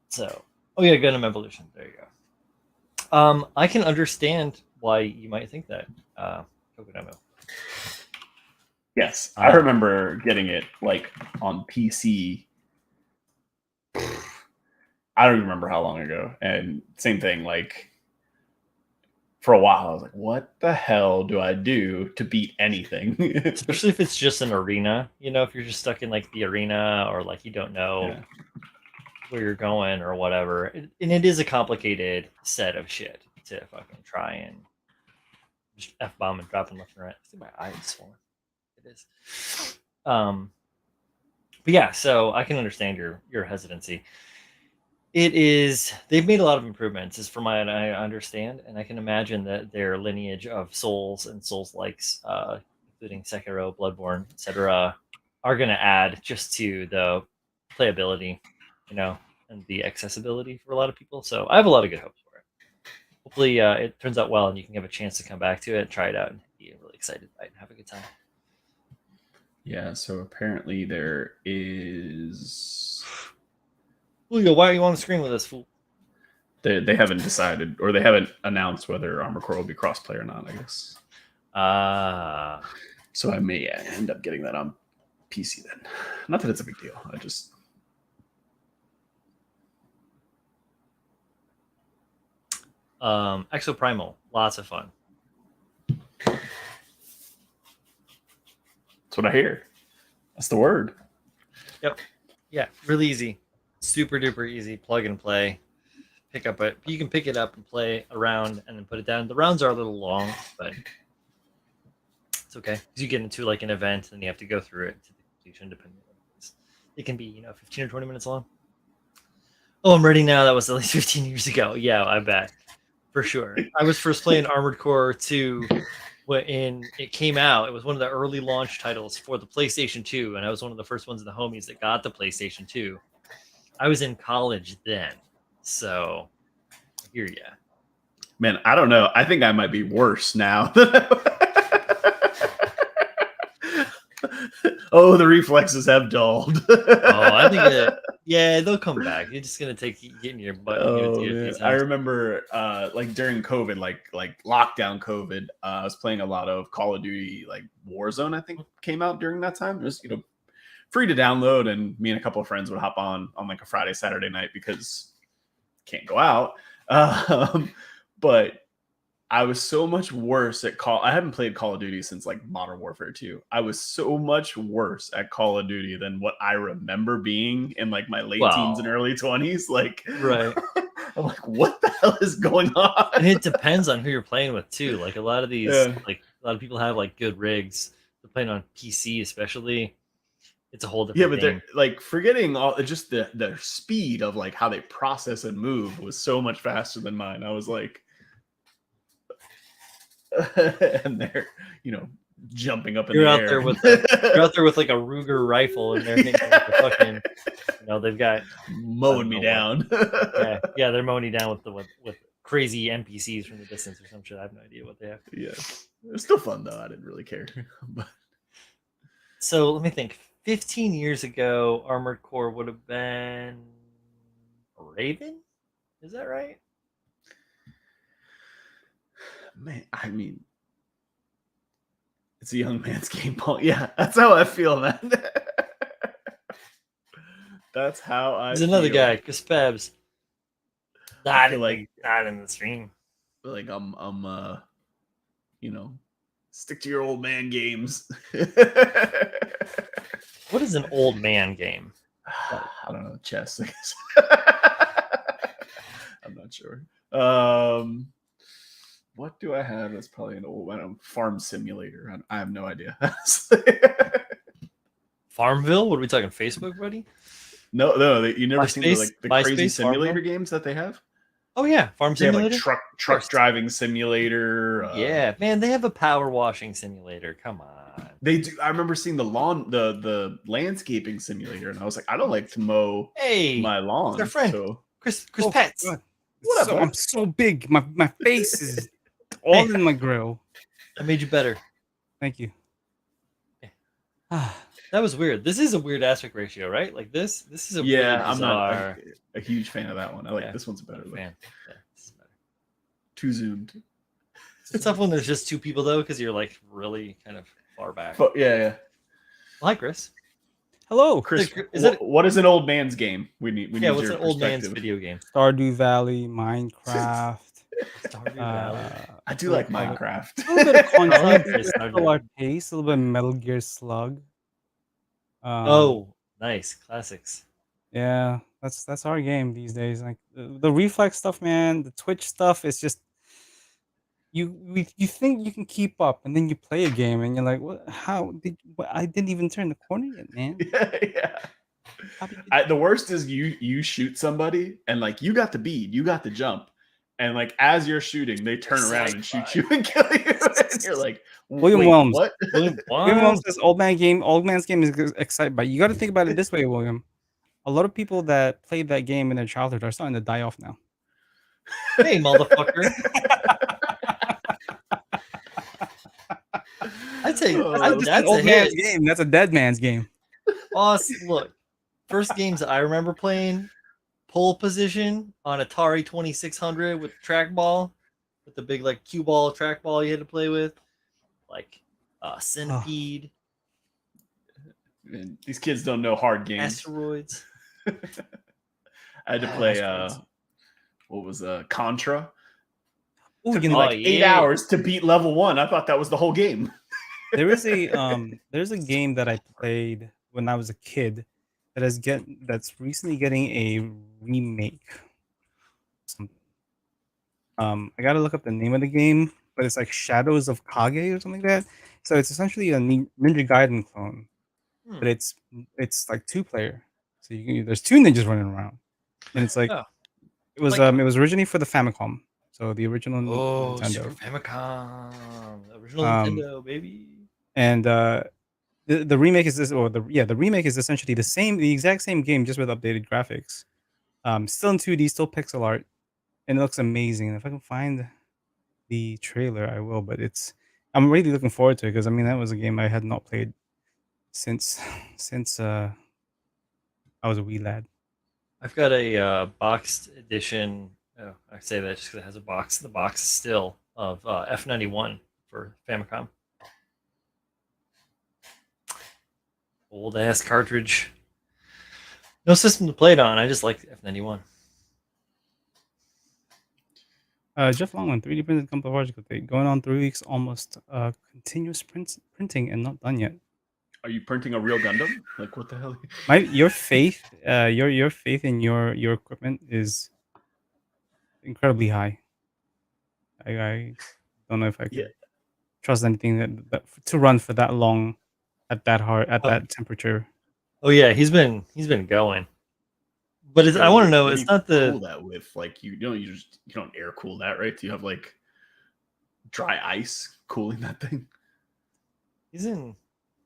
So, oh yeah, Gundam Evolution. There you go. I can understand why you might think that, Coconut Milk. Yes, I remember getting it like on PC. I don't even remember how long ago. And same thing, like for a while, I was like, what the hell do I do to beat anything? Especially if it's just an arena, you know, if you're just stuck in like the arena or like you don't know where you're going or whatever. And it is a complicated set of shit to fucking try and just F-bomb and drop them left and right. I think my eye is swollen. It is. But yeah, so I can understand your hesitancy. It is, they've made a lot of improvements, as from what I understand, and I can imagine that their lineage of Souls and Souls likes, including Sekiro, Bloodborne, etc., are going to add just to the playability, you know, and the accessibility for a lot of people. So I have a lot of good hopes for it. Hopefully, it turns out well, and you can have a chance to come back to it, try it out, and be really excited by it and have a good time. Yeah. So apparently there is. Julio, why are you on the screen with us, fool? They haven't decided, or they haven't announced whether Armored Core will be crossplay or not, I guess. So I may end up getting that on PC then. Not that it's a big deal. I just. Exoprimal, lots of fun. That's what I hear. That's the word. Yep. Yeah, really easy. Super duper easy. Plug and play. Pick up it. You can pick it up and play a round and then put it down. The rounds are a little long, but it's okay. Because you get into like an event and you have to go through it to the completion, depending on what it is. It can be, 15 or 20 minutes long. Oh, I'm ready now. That was at least 15 years ago. Yeah, I bet. For sure. I was first playing Armored Core 2 when it came out. It was one of the early launch titles for the PlayStation 2, and I was one of the first ones of the homies that got the PlayStation 2. I was in college then, so I hear ya. Man, I don't know. I think I might be worse now. Oh, the reflexes have dulled. I think they'll come back. You're just gonna take getting your butt. I remember, like during COVID, like lockdown COVID, I was playing a lot of Call of Duty, like Warzone. I think came out during that time. It was free to download, and me and a couple of friends would hop on like a Friday, Saturday night because can't go out. But I was so much worse at I haven't played Call of Duty since like Modern Warfare 2. I was so much worse at Call of Duty than what I remember being in like my late teens and early 20s. Like, right. I'm like, what the hell is going on? And it depends on who you're playing with too. Like a lot of these, like a lot of people have like good rigs. They're playing on PC, especially. It's a whole different thing. They're like forgetting all just the speed of like how they process and move was so much faster than mine. I was like, and they're jumping up in the air. You're out there with like a Ruger rifle, and they're hitting the fucking, they've got mowing me down. Yeah, they're mowing you down with crazy NPCs from the distance or some shit. I have no idea what they have. Yeah, it was still fun though. I didn't really care. So let me think. 15 years ago, Armored Core would have been Raven. Is that right? Man, I mean, it's a young man's game, Paul. Yeah, that's how I feel, man. That's how I There's another guy, Chris Pebs. Not in the stream. Like I'm stick to your old man games. What is an old man game? I don't know, chess, I guess. I'm not sure. What do I have? That's probably an old one. Farm Simulator. I have no idea. Farmville? What are we talking? Facebook, buddy? No. You never seen the crazy MySpace, simulator Farmville? games that they have? Oh yeah, Farm They have like Simulator. truck driving simulator. Yeah, man, they have a power washing simulator. Come on. They do. I remember seeing the landscaping simulator, and I was like, I don't like to mow Hey, my it's our lawn. friend So Chris Oh Pets. God. What up, So bud? I'm so big. My face is all in my grill. I made you better. Thank you. That was weird. This is a weird aspect ratio, right? Like this is a really I'm not bizarre. a huge fan of that one. I like Yeah, this one's better. Like, fan. Yeah, this is better. too zoomed. It's tough when there's just two people though, because you're like really kind of far back. But yeah. Well, hi, Chris. Hello, Chris, Is it? what is an old man's game? We need Yeah, what's your an old man's perspective. video game? Stardew Valley, Minecraft. Stardew Valley. I do like Minecraft. A little bit of Contra, Stardew a Valley. pace, a little bit of Metal Gear Slug. Oh, nice classics. Yeah, that's our game these days. Like the reflex stuff, man. The Twitch stuff is just you think you can keep up, and then you play a game, and you're like, what? How did? I didn't even turn the corner yet, man. Yeah. How did you The worst is you shoot somebody and like you got the bead, you got the jump, and like as you're shooting, they turn around and shoot you and kill you, and you're like, William wait, Wilms. what? William William says old man's game is excited, but you got to think about it this way, William. A lot of people that played that game in their childhood are starting to die off now. Hey, motherfucker. I'd say That's that's an old a man's hit. game. That's a dead man's game. Look, first games I remember playing, pole position on Atari 2600 with trackball, with the big like cue ball trackball you had to play with, like Centipede, And these kids don't know hard games. Asteroids. I had to play what was Contra. Ooh, Took you me know, like 8 hours to beat level 1. I thought that was the whole game. there's a game that I played when I was a kid that's recently getting a remake. I gotta look up the name of the game, but it's like Shadows of Kage or something like that. So it's essentially a Ninja Gaiden clone, but it's like 2-player. So there's 2 ninjas running around, and it's like it was originally for the Famicom, so the original Nintendo. Super Famicom, original Nintendo, baby. And the remake is the remake is essentially the exact same game, just with updated graphics. Still in 2D, still pixel art, and it looks amazing. And if I can find the trailer, I will. But I'm really looking forward to it because I mean that was a game I had not played since I was a wee lad. I've got a boxed edition. Oh, I say that just because it has a box. The box still of F91 for Famicom. Old ass cartridge. No system to play it on. I just like F91. Jeff Longman, 3D printed compatible date going on 3 weeks, almost continuous printing and not done yet. Are you printing a real Gundam? Like what the hell? Your faith in your equipment is incredibly high. I don't know if I can trust anything that to run for that long at that temperature. Oh yeah, he's been going. But I want to know. It's not the cool that with like you don't air cool that, right? Do you have like dry ice cooling that thing? He's in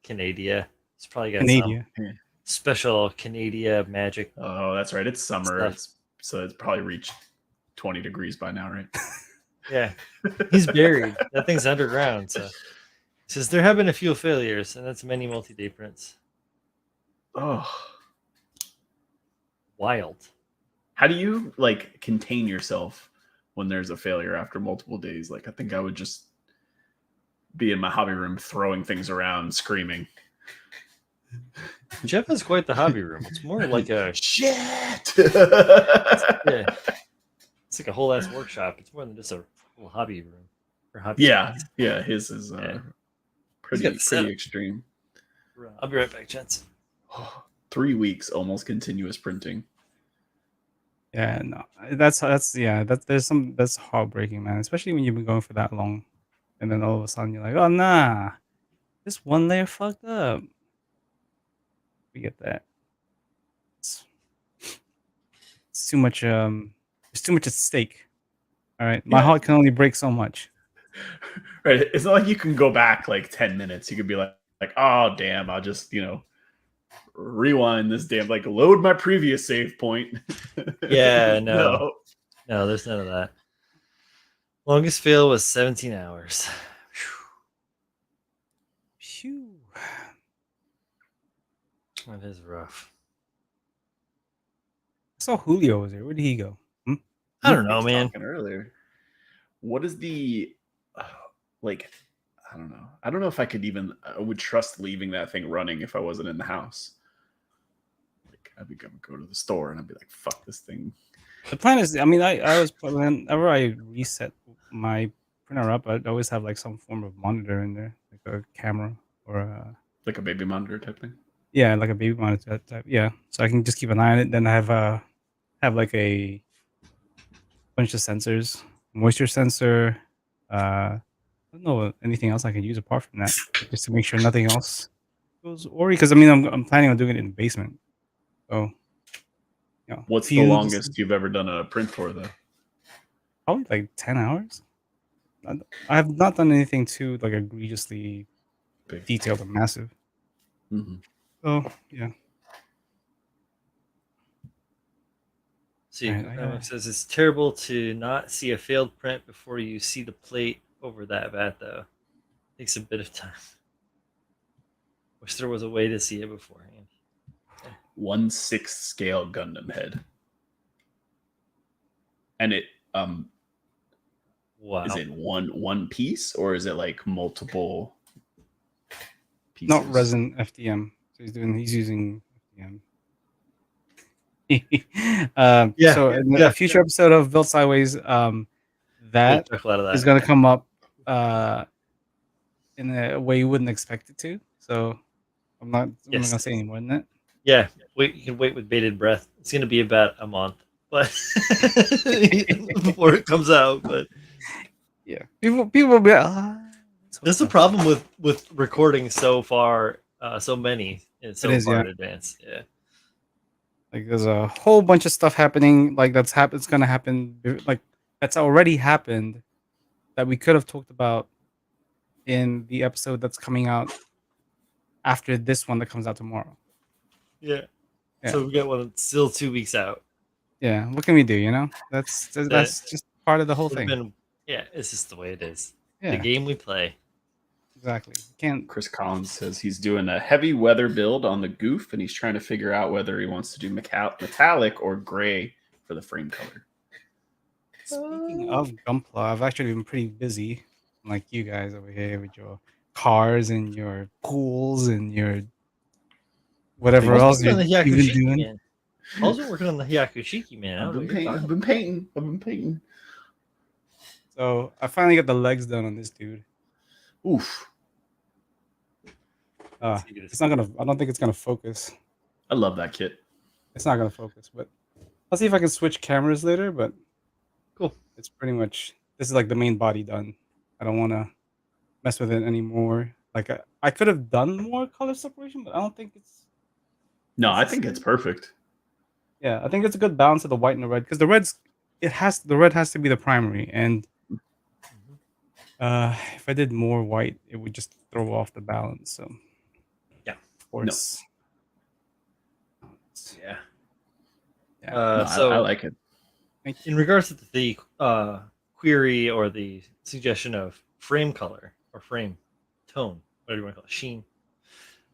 Canada. He's probably got Canada. some special Canada magic. Oh, that's right. It's summer. Stuff. So it's probably reached 20 degrees by now, right? Yeah, he's buried. That thing's underground. So he says there have been a few failures, and that's many multi-day prints. Oh, wild. How do you like contain yourself when there's a failure after multiple days? Like I think I would just be in my hobby room throwing things around, screaming. Jeff has quite the hobby room. It's more like a shit. Yeah, it's like a whole ass workshop. It's more than just a little hobby room or hobby. Yeah, his is pretty extreme. I'll be right back, gents. 3 weeks, almost continuous printing. Yeah, no, that's heartbreaking, man. Especially when you've been going for that long, and then all of a sudden you're like, oh nah, this one layer fucked up. We get that. It's too much. There's too much at stake. All right, my Yeah. heart can only break so much. Right. It's not like you can go back like 10 minutes. You could be like, oh damn, I'll just, rewind this damn, like load my previous save point. Yeah, no, there's none of that. Longest fail was 17 hours. Phew. That is rough. I saw Julio was there. Where did he go? I don't know, was man. talking earlier. What is the like? I don't know. I don't know if I would trust leaving that thing running if I wasn't in the house. Like I'd be gonna go to the store and I'd be like, "Fuck this thing." The plan is, I mean, I was whenever I reset my printer up, I'd always have like some form of monitor in there, like a camera or a Like a baby monitor type thing. yeah, like a baby monitor type. Yeah, so I can just keep an eye on it. Then I have like a bunch of sensors, moisture sensor. I don't know anything else I can use apart from that, just to make sure nothing else goes awry. Because I mean, I'm planning on doing it in the basement. So, What's the longest you've ever done a print for, though? Probably like 10 hours. I have not done anything too like egregiously Big. detailed or massive. Mm-hmm. So yeah. See, Right, says it's terrible to not see a failed print before you see the plate over that vat, though. Takes a bit of time. Wish there was a way to see it beforehand. 1/6 scale Gundam head, and it Wow. is it one piece or is it like multiple pieces? Not resin FDM. So he's using FDM. So in a future episode of Built Sideways, that is going to come up in a way you wouldn't expect it to. So I'm not going to say any more than that. Yeah, you can wait with bated breath. It's going to be about a month, but before it comes out. But yeah, people will be. That's the problem with recording so far, so many and so far in advance. Yeah. Like there's a whole bunch of stuff happening, like it's gonna happen, like that's already happened, that we could have talked about in the episode that's coming out after this one that comes out tomorrow. Yeah. So we got one still 2 weeks out. Yeah. What can we do? That's just part of the whole thing. It's just the way it is. Yeah. The game we play. Exactly. Can't. Chris Collins says he's doing a heavy weather build on the Goof, and he's trying to figure out whether he wants to do metallic or gray for the frame color. Speaking of Gunpla, I've actually been pretty busy, like you guys over here with your cars and your pools and your whatever else you're even doing. Man. I was working on the Hyakushiki, man. I've been painting. So I finally got the legs done on this dude. Oof. It's not gonna. I don't think it's gonna focus. I love that kit. It's not gonna focus, but I'll see if I can switch cameras later. But cool. It's pretty much, this is like the main body done. I don't want to mess with it anymore. Like I could have done more color separation, but I don't think it's. No, I think it's perfect. Yeah, I think it's a good balance of the white and the red, because the red has to be the primary, and if I did more white, it would just throw off the balance. So yeah, of course. Yeah. So I like it. In regards to the query or the suggestion of frame color or frame tone, whatever you want to call it, sheen,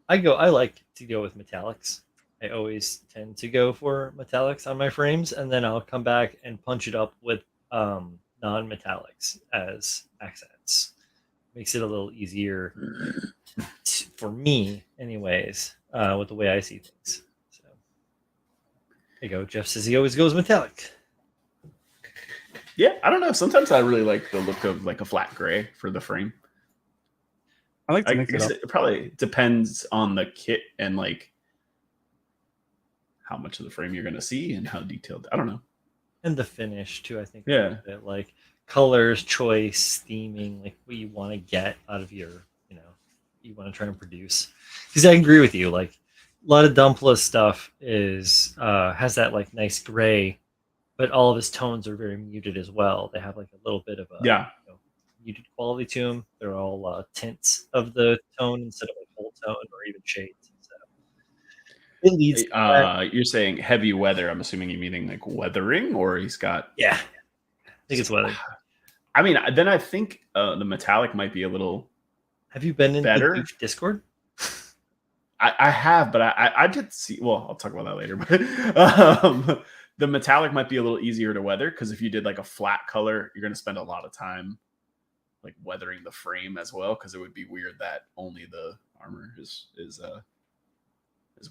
I like to go with metallics. I always tend to go for metallics on my frames, and then I'll come back and punch it up with non-metallics as accents. Makes it a little easier for me, anyways, with the way I see things. So there you go. Jeff says he always goes metallic. Yeah, I don't know. Sometimes I really like the look of like a flat gray for the frame. I like to mix it up. It probably depends on the kit and like how much of the frame you're going to see and how detailed. I don't know. And the finish too, I think. Yeah. Like colors, choice, theming, like what you want to get out of your, you want to try and produce. Because I agree with you. Like a lot of Dumpla stuff is has that like nice gray, but all of his tones are very muted as well. They have like a little bit of a muted quality to them. They're all tints of the tone instead of like whole tone or even shades. So it leads. You're saying heavy weather. I'm assuming you're meaning like weathering, or he's got. Yeah, I think it's weather. I mean, then I think the metallic might be a little. Have you been in better? the Discord? I have, but I did see. Well, I'll talk about that later. But the metallic might be a little easier to weather because if you did like a flat color, you're going to spend a lot of time like weathering the frame as well. Because it would be weird that only the armor is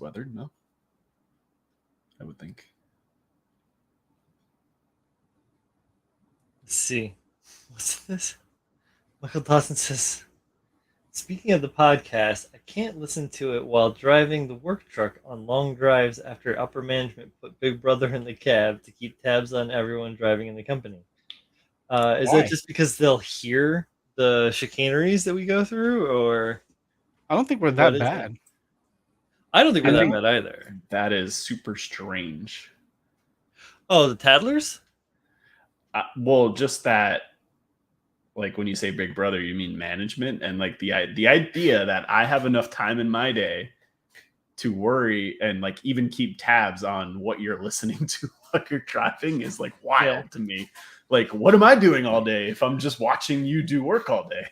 weathered. No, I would think. Let's see. What's this? Michael Dawson says, speaking of the podcast, I can't listen to it while driving the work truck on long drives after upper management put Big Brother in the cab to keep tabs on everyone driving in the company. Is that just because they'll hear the chicaneries that we go through, or? I don't think we're that bad. I don't think we're that bad either. That is super strange. Oh, the Taddlers? Well, just that. Like when you say Big Brother, you mean management, and like the idea that I have enough time in my day to worry and like even keep tabs on what you're listening to while you're driving is like wild to me. Like, what am I doing all day if I'm just watching you do work all day?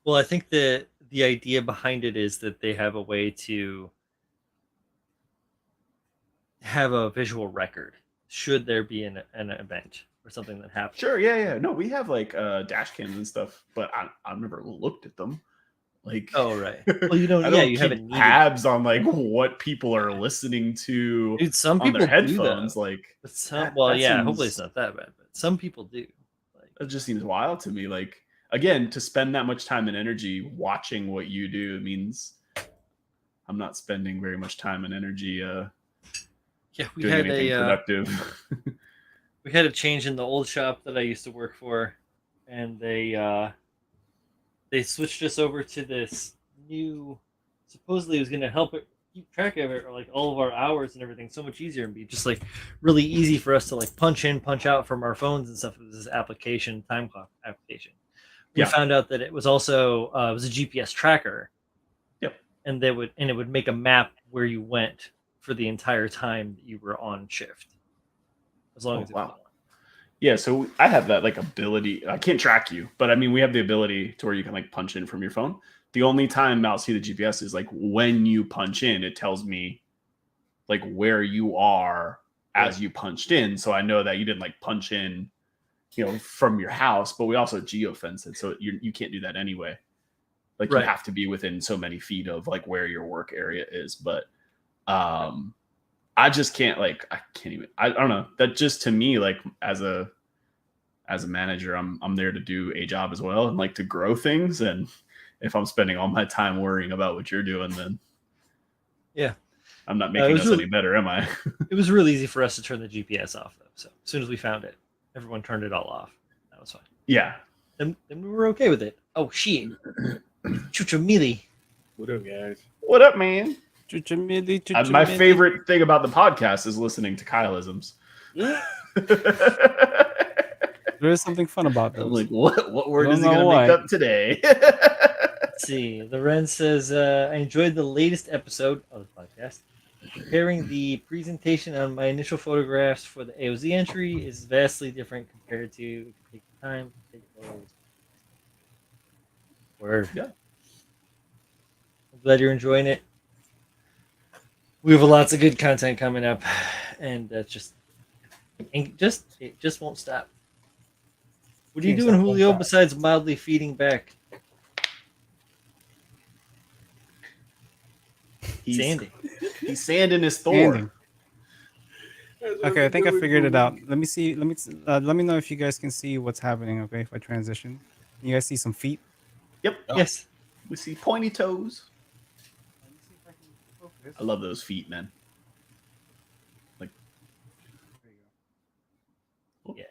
Well, I think that the idea behind it is that they have a way to have a visual record should there be an event or something that happens. Sure, yeah. No, we have like dash cams and stuff, but I've never looked at them. Like, oh right. Well, you don't. you haven't tabs on like what people are listening to. Dude, some on people their headphones. Do like, hopefully it's not that bad, but some people do. Like, it just seems wild to me. Like, again, to spend that much time and energy watching what you do means I'm not spending very much time and energy. We doing had anything productive. We had a change in the old shop that I used to work for, and they switched us over to this new. Supposedly, it was going to help it keep track of it, or like all of our hours and everything, so much easier and be just like really easy for us to like punch in, punch out from our phones and stuff. It was this application, time clock application. We found out that it was also it was a GPS tracker. Yep, and it would make a map where you went for the entire time that you were on shift. As long as it was on. Yeah, so I have that like ability. I can't track you, but I mean, we have the ability to where you can like punch in from your phone. The only time I'll see the GPS is like when you punch in, it tells me like where you are as you punched in. So I know that you didn't like punch in, from your house, but we also geofence it. So you can't do that anyway. Like you have to be within so many feet of like where your work area is. But I just can't I can't even, I don't know. That just to me, like as a manager, I'm there to do a job as well and like to grow things. And if I'm spending all my time worrying about what you're doing, then I'm not making us any better, am I? It was really easy for us to turn the GPS off though. So as soon as we found it, everyone turned it all off. That was fine. Yeah. Then we were okay with it. Oh shit. Chuchamili. What up, guys? What up, man? My My favorite thing about the podcast is listening to Kyleisms. There is something fun about those. I'm like, what word is he going to make up today? Let's see. Loren says, I enjoyed the latest episode of the podcast. Comparing the presentation on my initial photographs for the AOZ entry is vastly different compared to take the time to take photos. Word. Yeah. I'm glad you're enjoying it. We have lots of good content coming up, and that's it just won't stop. What are you doing, Julio, besides mildly feeding back? Sanding. He's sanding his Thor. Okay, I think I figured it out. Let me see. Let me know if you guys can see what's happening. Okay, if I transition, you guys see some feet. Yep. Oh. Yes. We see pointy toes. I love those feet, man. Like, yeah.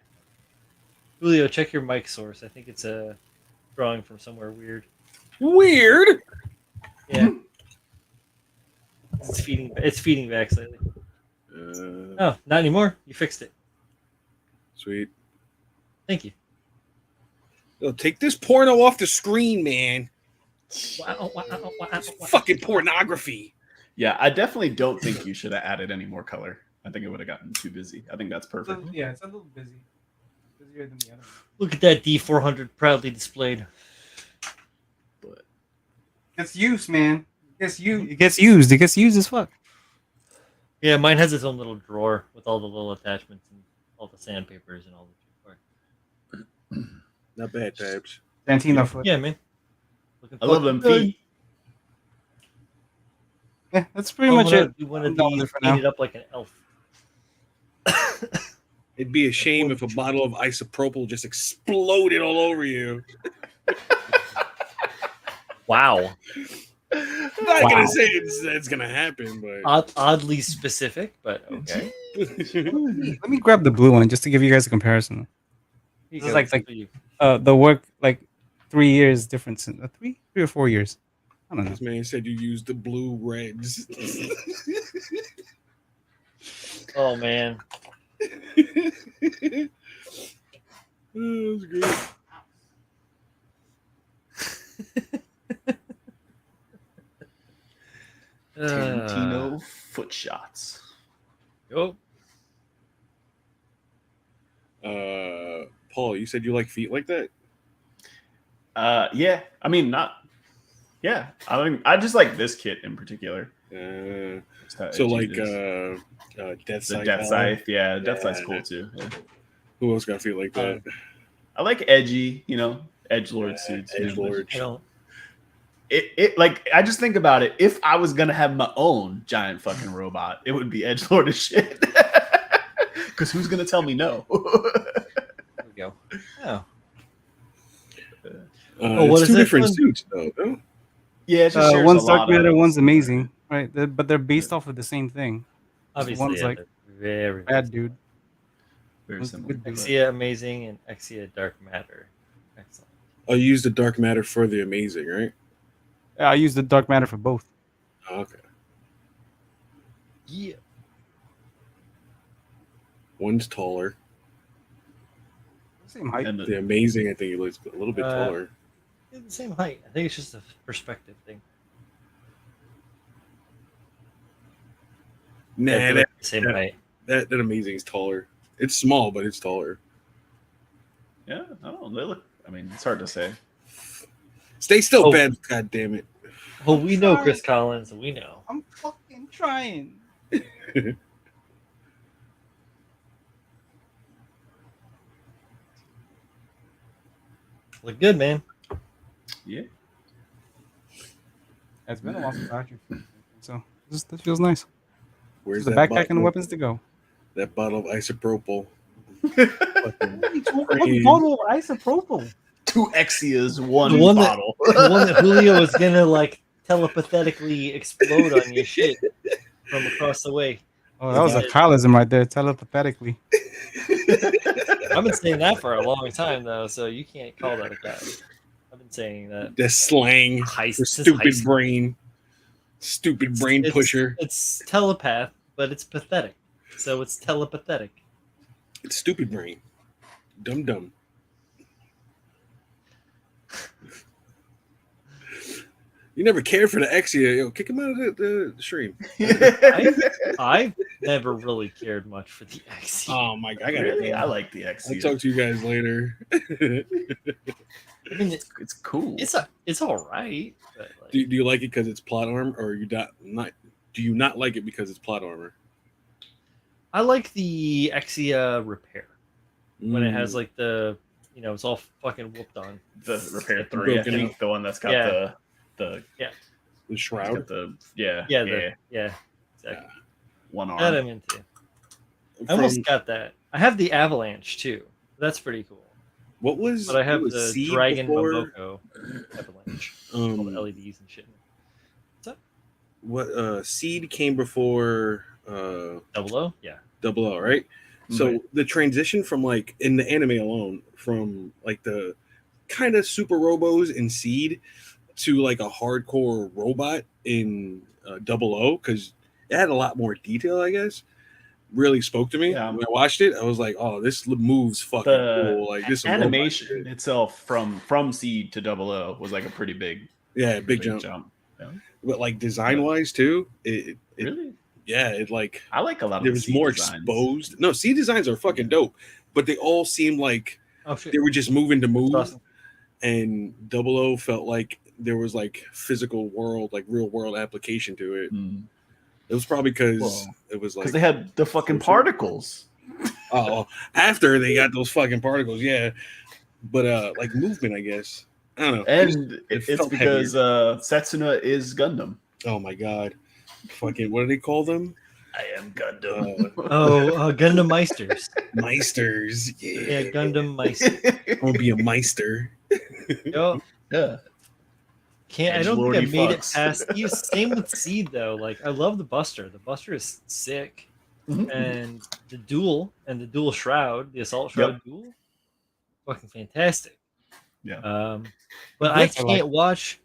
Julio, check your mic source. I think it's a drawing from somewhere weird. Weird. Yeah. It's feeding back slightly. Oh, not anymore. You fixed it. Sweet. Thank you. Yo, take this porno off the screen, man. Wow, wow, wow, wow. Fucking pornography. Yeah, I definitely don't think you should have added any more color. I think it would have gotten too busy. I think that's perfect. Yeah, it's a little busy. Busier than the other one. Look at that D400 proudly displayed. But Gets used, man. It gets used. It gets used as fuck. Yeah, mine has its own little drawer with all the little attachments and all the sandpapers and all the. Not bad, Tabs. Santino foot. Yeah, man. Looking I love them fucking good. feet. Yeah, that's pretty much it. You want to I'm done with be it for now. painted up like an elf. It'd be a shame if a bottle of isopropyl just exploded all over you. Wow. I'm not gonna say it's gonna happen, but Oddly specific, but okay. Let me grab the blue one just to give you guys a comparison. Here you This is go, like- this is for you. The work like 3 years difference. 3 or 4 years. I don't know. this man said you used the blue reds. Oh man. That was great. Tarantino foot shots. Oh, Paul, you said you like feet like that? Yeah. I mean, not. Yeah. I mean, I just like this kit in particular. Just how So edgy like it is. Death the Scythe. Death Power? Scythe. Yeah, Death Yeah. Scythe's cool too. Yeah. Who else got feet like that? I like edgy, edgelord suits. man, but Edgelord. I don't. It like I just think about it. If I was gonna have my own giant fucking robot, it would be edgelord as shit. Because who's gonna tell me no? There we go. Oh, It's what is two this different one? suits, though. No? Yeah, it just shares One's a lot dark matter, of- one's amazing, right? But they're based off of the same thing. obviously, one's yeah, like they're very Bad dude. Very One's similar. good dude. Exia amazing and Exia dark matter. Excellent. Oh, you used the dark matter for the amazing, right? Yeah, I use the dark matter for both. Oh, okay. Yeah. One's taller. Same height. And The amazing, I think, he looks a little bit Uh, taller. They're the same height. I think it's just a perspective thing. Nah, Yeah, they're that, the same that- height. that amazing is taller. It's small, but it's taller. yeah, I don't know. They look. I mean, it's hard to say. Stay still, Oh. Bad. God damn it. Oh, we know Chris Collins. We know. I'm fucking trying. Look good, man. Yeah. It's been a while since I actually flipped it, so this feels nice. Where's The that backpack and the bottle- weapons to go. That bottle of isopropyl. What Crazy. bottle of isopropyl? 2 Exias, one The one that- bottle. The one that Julio was gonna like telepathetically explode on your shit from across the way. Oh, that was a Kylism right there, telepathetically. I've been saying that for a long time though, so you can't call that a cat. I've been saying that. That slang High, for since high stupid school. brain. Stupid brain It's- pusher. It's telepath, but it's pathetic. So it's telepathetic. It's stupid brain. Dumb dumb. You never cared for the Exia. Yo, kick him out of the stream. I've never really cared much for the X. Oh my god, I got Really? it. I like the I'll Exia. talk to you guys later. I mean, It's cool. it's all right. But like, do you like it because it's plot armor, or you not? Do you not like it because it's plot armor? I like the Exia repair when it Mm. has like the it's all fucking whooped on. the repair It's 3, I broken think, the one that's got Yeah. the the shroud. got the yeah Yeah, exactly. one That arm. I'm into. I almost got that. I have the Avalanche too. That's pretty cool. What was? But I have what was the Seed Dragon before? Momoko Avalanche. All the Um, LEDs and shit. what Seed came before Double O? Yeah. Double O, right? So Right. the transition from like in the anime alone, from like the kind of super robos in Seed to like a hardcore robot in Double O, because it had a lot more detail, I guess. really spoke to me. Yeah. When I watched it, I was like, "Oh, this moves fucking The cool!" Like this animation itself from Seed to 00 was like a pretty big, yeah, big jump. Yeah. But like design wise too, it Really? yeah, it like I like a lot of there the was Seed more designs. exposed. No, C designs are fucking dope, but they all seemed like Oh shit! they were just moving to move, awesome. and 00 felt like there was like physical world, like real world application to it. It was probably because it was like they had the fucking particles. oh, after they got those fucking particles, yeah. But like movement, I guess. I don't know. And It it's felt because Setsuna is Gundam. Oh my god. Fucking what do they call them? I am Gundam. Gundam Meisters. Meisters. Yeah, Gundam Meister. I'll be a Meister. Yo, Yeah. I don't think I Edgelordy made it fucks. past. Same with Seed though. Like I love the Buster. The Buster is sick, and the duel shroud, the assault shroud duel, fucking fantastic. Yeah. But I can't watch.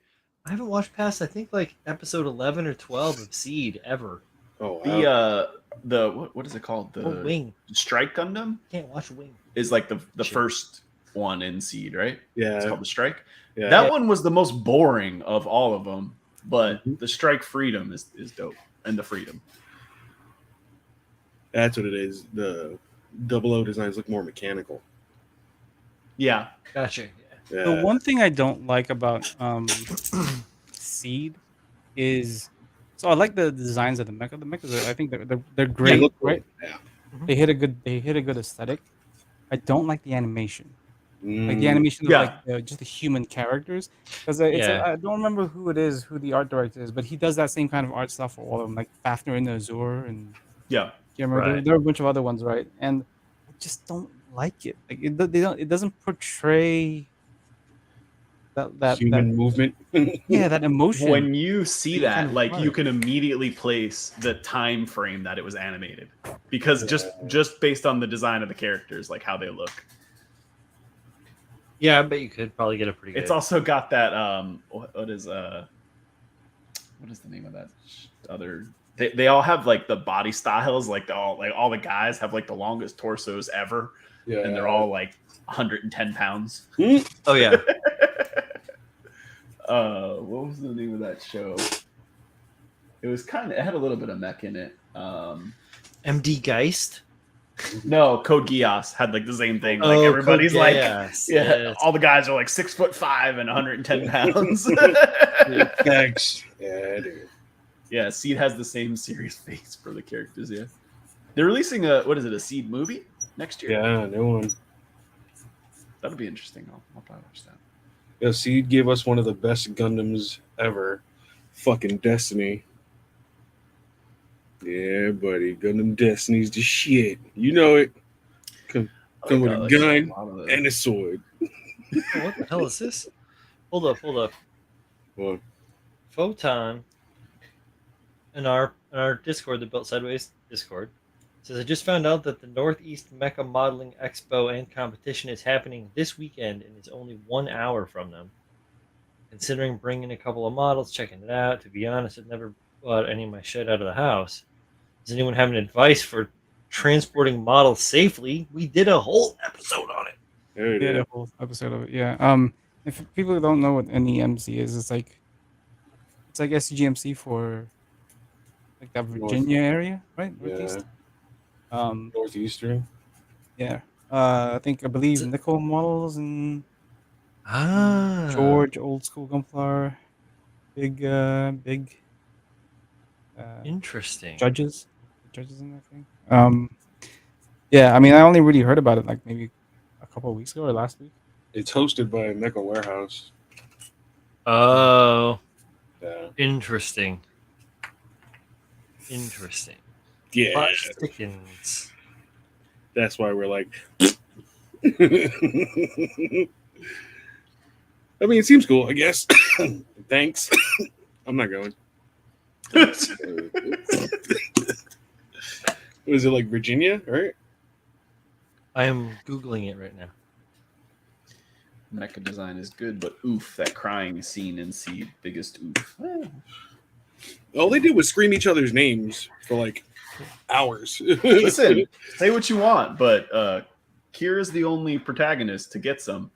I haven't watched past I think like episode 11 or 12 of Seed ever. Oh wow. The what is it called? The Wing. Strike Gundam Can't watch Wing. is like the first one in Seed, right? Yeah. It's called the Strike. Yeah. That one was the most boring of all of them, but the Strike Freedom is dope, and the Freedom. That's what it is. The 00 designs look more mechanical. Yeah. Gotcha. Yeah. The one thing I don't like about Seed is, so I like the designs of the mecha. The mechas, I think they're great, look right? Yeah. They hit a good aesthetic. I don't like the animation. Like the animation of like just the human characters, because I don't remember who the art director is, but he does that same kind of art stuff for all of them, like Fafnir and Azure, and Yeah. there are a bunch of other ones, right? And I just don't like it. Like it doesn't portray that human movement. that emotion. When you see that, kind of like you art. can immediately place the time frame that it was animated, because just based on the design of the characters, like how they look. Yeah, I bet you could probably get a pretty good. It's also got that what is the name of that other? They all have like the body styles, like all the guys have like the longest torsos ever, and they're all like 110 pounds. Oh yeah. What was the name of that show? It had a little bit of mech in it. MD Geist. No, Code Geass had like the same thing. Like everybody's Code like, Geass. all the guys are like 6'5" and 110 pounds. Thanks. Yeah, dude. Yeah, Seed has the same serious face for the characters. Yeah, they're releasing a Seed movie next year. Yeah, new one. That'll be interesting. I'll probably watch that. Yeah, Seed gave us one of the best Gundams ever. Fucking Destiny. Yeah, buddy. Gundam Destiny's the shit. You know it. Come with a gun and a sword. What the hell is this? Hold up. What? Photon in our Discord, the Built Sideways Discord, says I just found out that the Northeast Mecha Modeling Expo and competition is happening this weekend and it's only 1 hour from them. Considering bringing a couple of models, checking it out. To be honest, I've never bought any of my shit out of the house. Does anyone have any advice for transporting models safely? We did a whole episode on it. There it Yeah, is. the whole episode of it. Yeah. If people don't know what NEMC is, it's like SGMC for like that Virginia area, right? Northeast. Northeastern. Yeah. I believe Nickel Models and Ah. George Old School Gunpowder, big Interesting. judges in that thing. Yeah, I mean, I only really heard about it like maybe a couple of weeks ago or last week. It's hosted by Mecha Warehouse. Oh. Yeah. Interesting. Yeah. Butt stickins. That's why we're like. I mean, it seems cool, I guess. Thanks. I'm not going. Was it like Virginia, right? I am Googling it right now. Mecha design is good, but oof, that crying scene in Seed, biggest oof. All they did was scream each other's names for like hours. Listen, say what you want, but Kira's the only protagonist to get some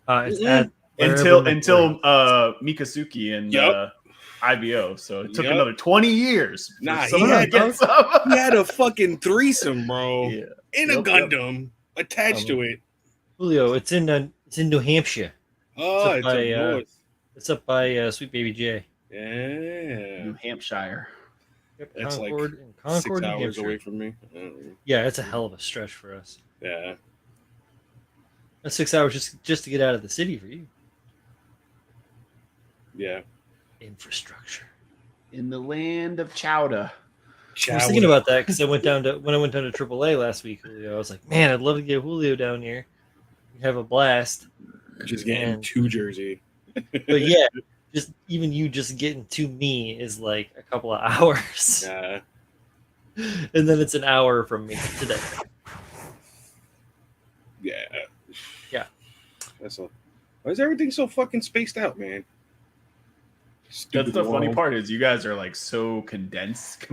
It's Mm-mm. at until wherever Mikazuki and Yep. IBO. So it took Yep. another 20 years for Nah, he someone had- to get some. He had a fucking threesome, bro, Yeah. in a Yep, yep. Gundam attached to it. Julio, it's in New Hampshire. Oh, up it's by, up north. It's up by Sweet Baby J. Yeah, New Hampshire. Yep, That's like Concord, in 6 Concord, New hours Hampshire. away from me. Yeah, it's a hell of a stretch for us. Yeah, That's 6 hours just to get out of the city for you. yeah. Infrastructure. In the land of Chowda. I was thinking about that because when I went down to AAA last week, Julio, I was like, man, I'd love to get Julio down here. We'd have a blast. just getting And- to Jersey. But yeah, just even you just getting to me is like a couple of hours. Yeah, And then it's an hour from me today. yeah, Yeah. That's a. Why is everything so fucking spaced out, man? That's Stupid the funny world. part is you guys are like so condensed.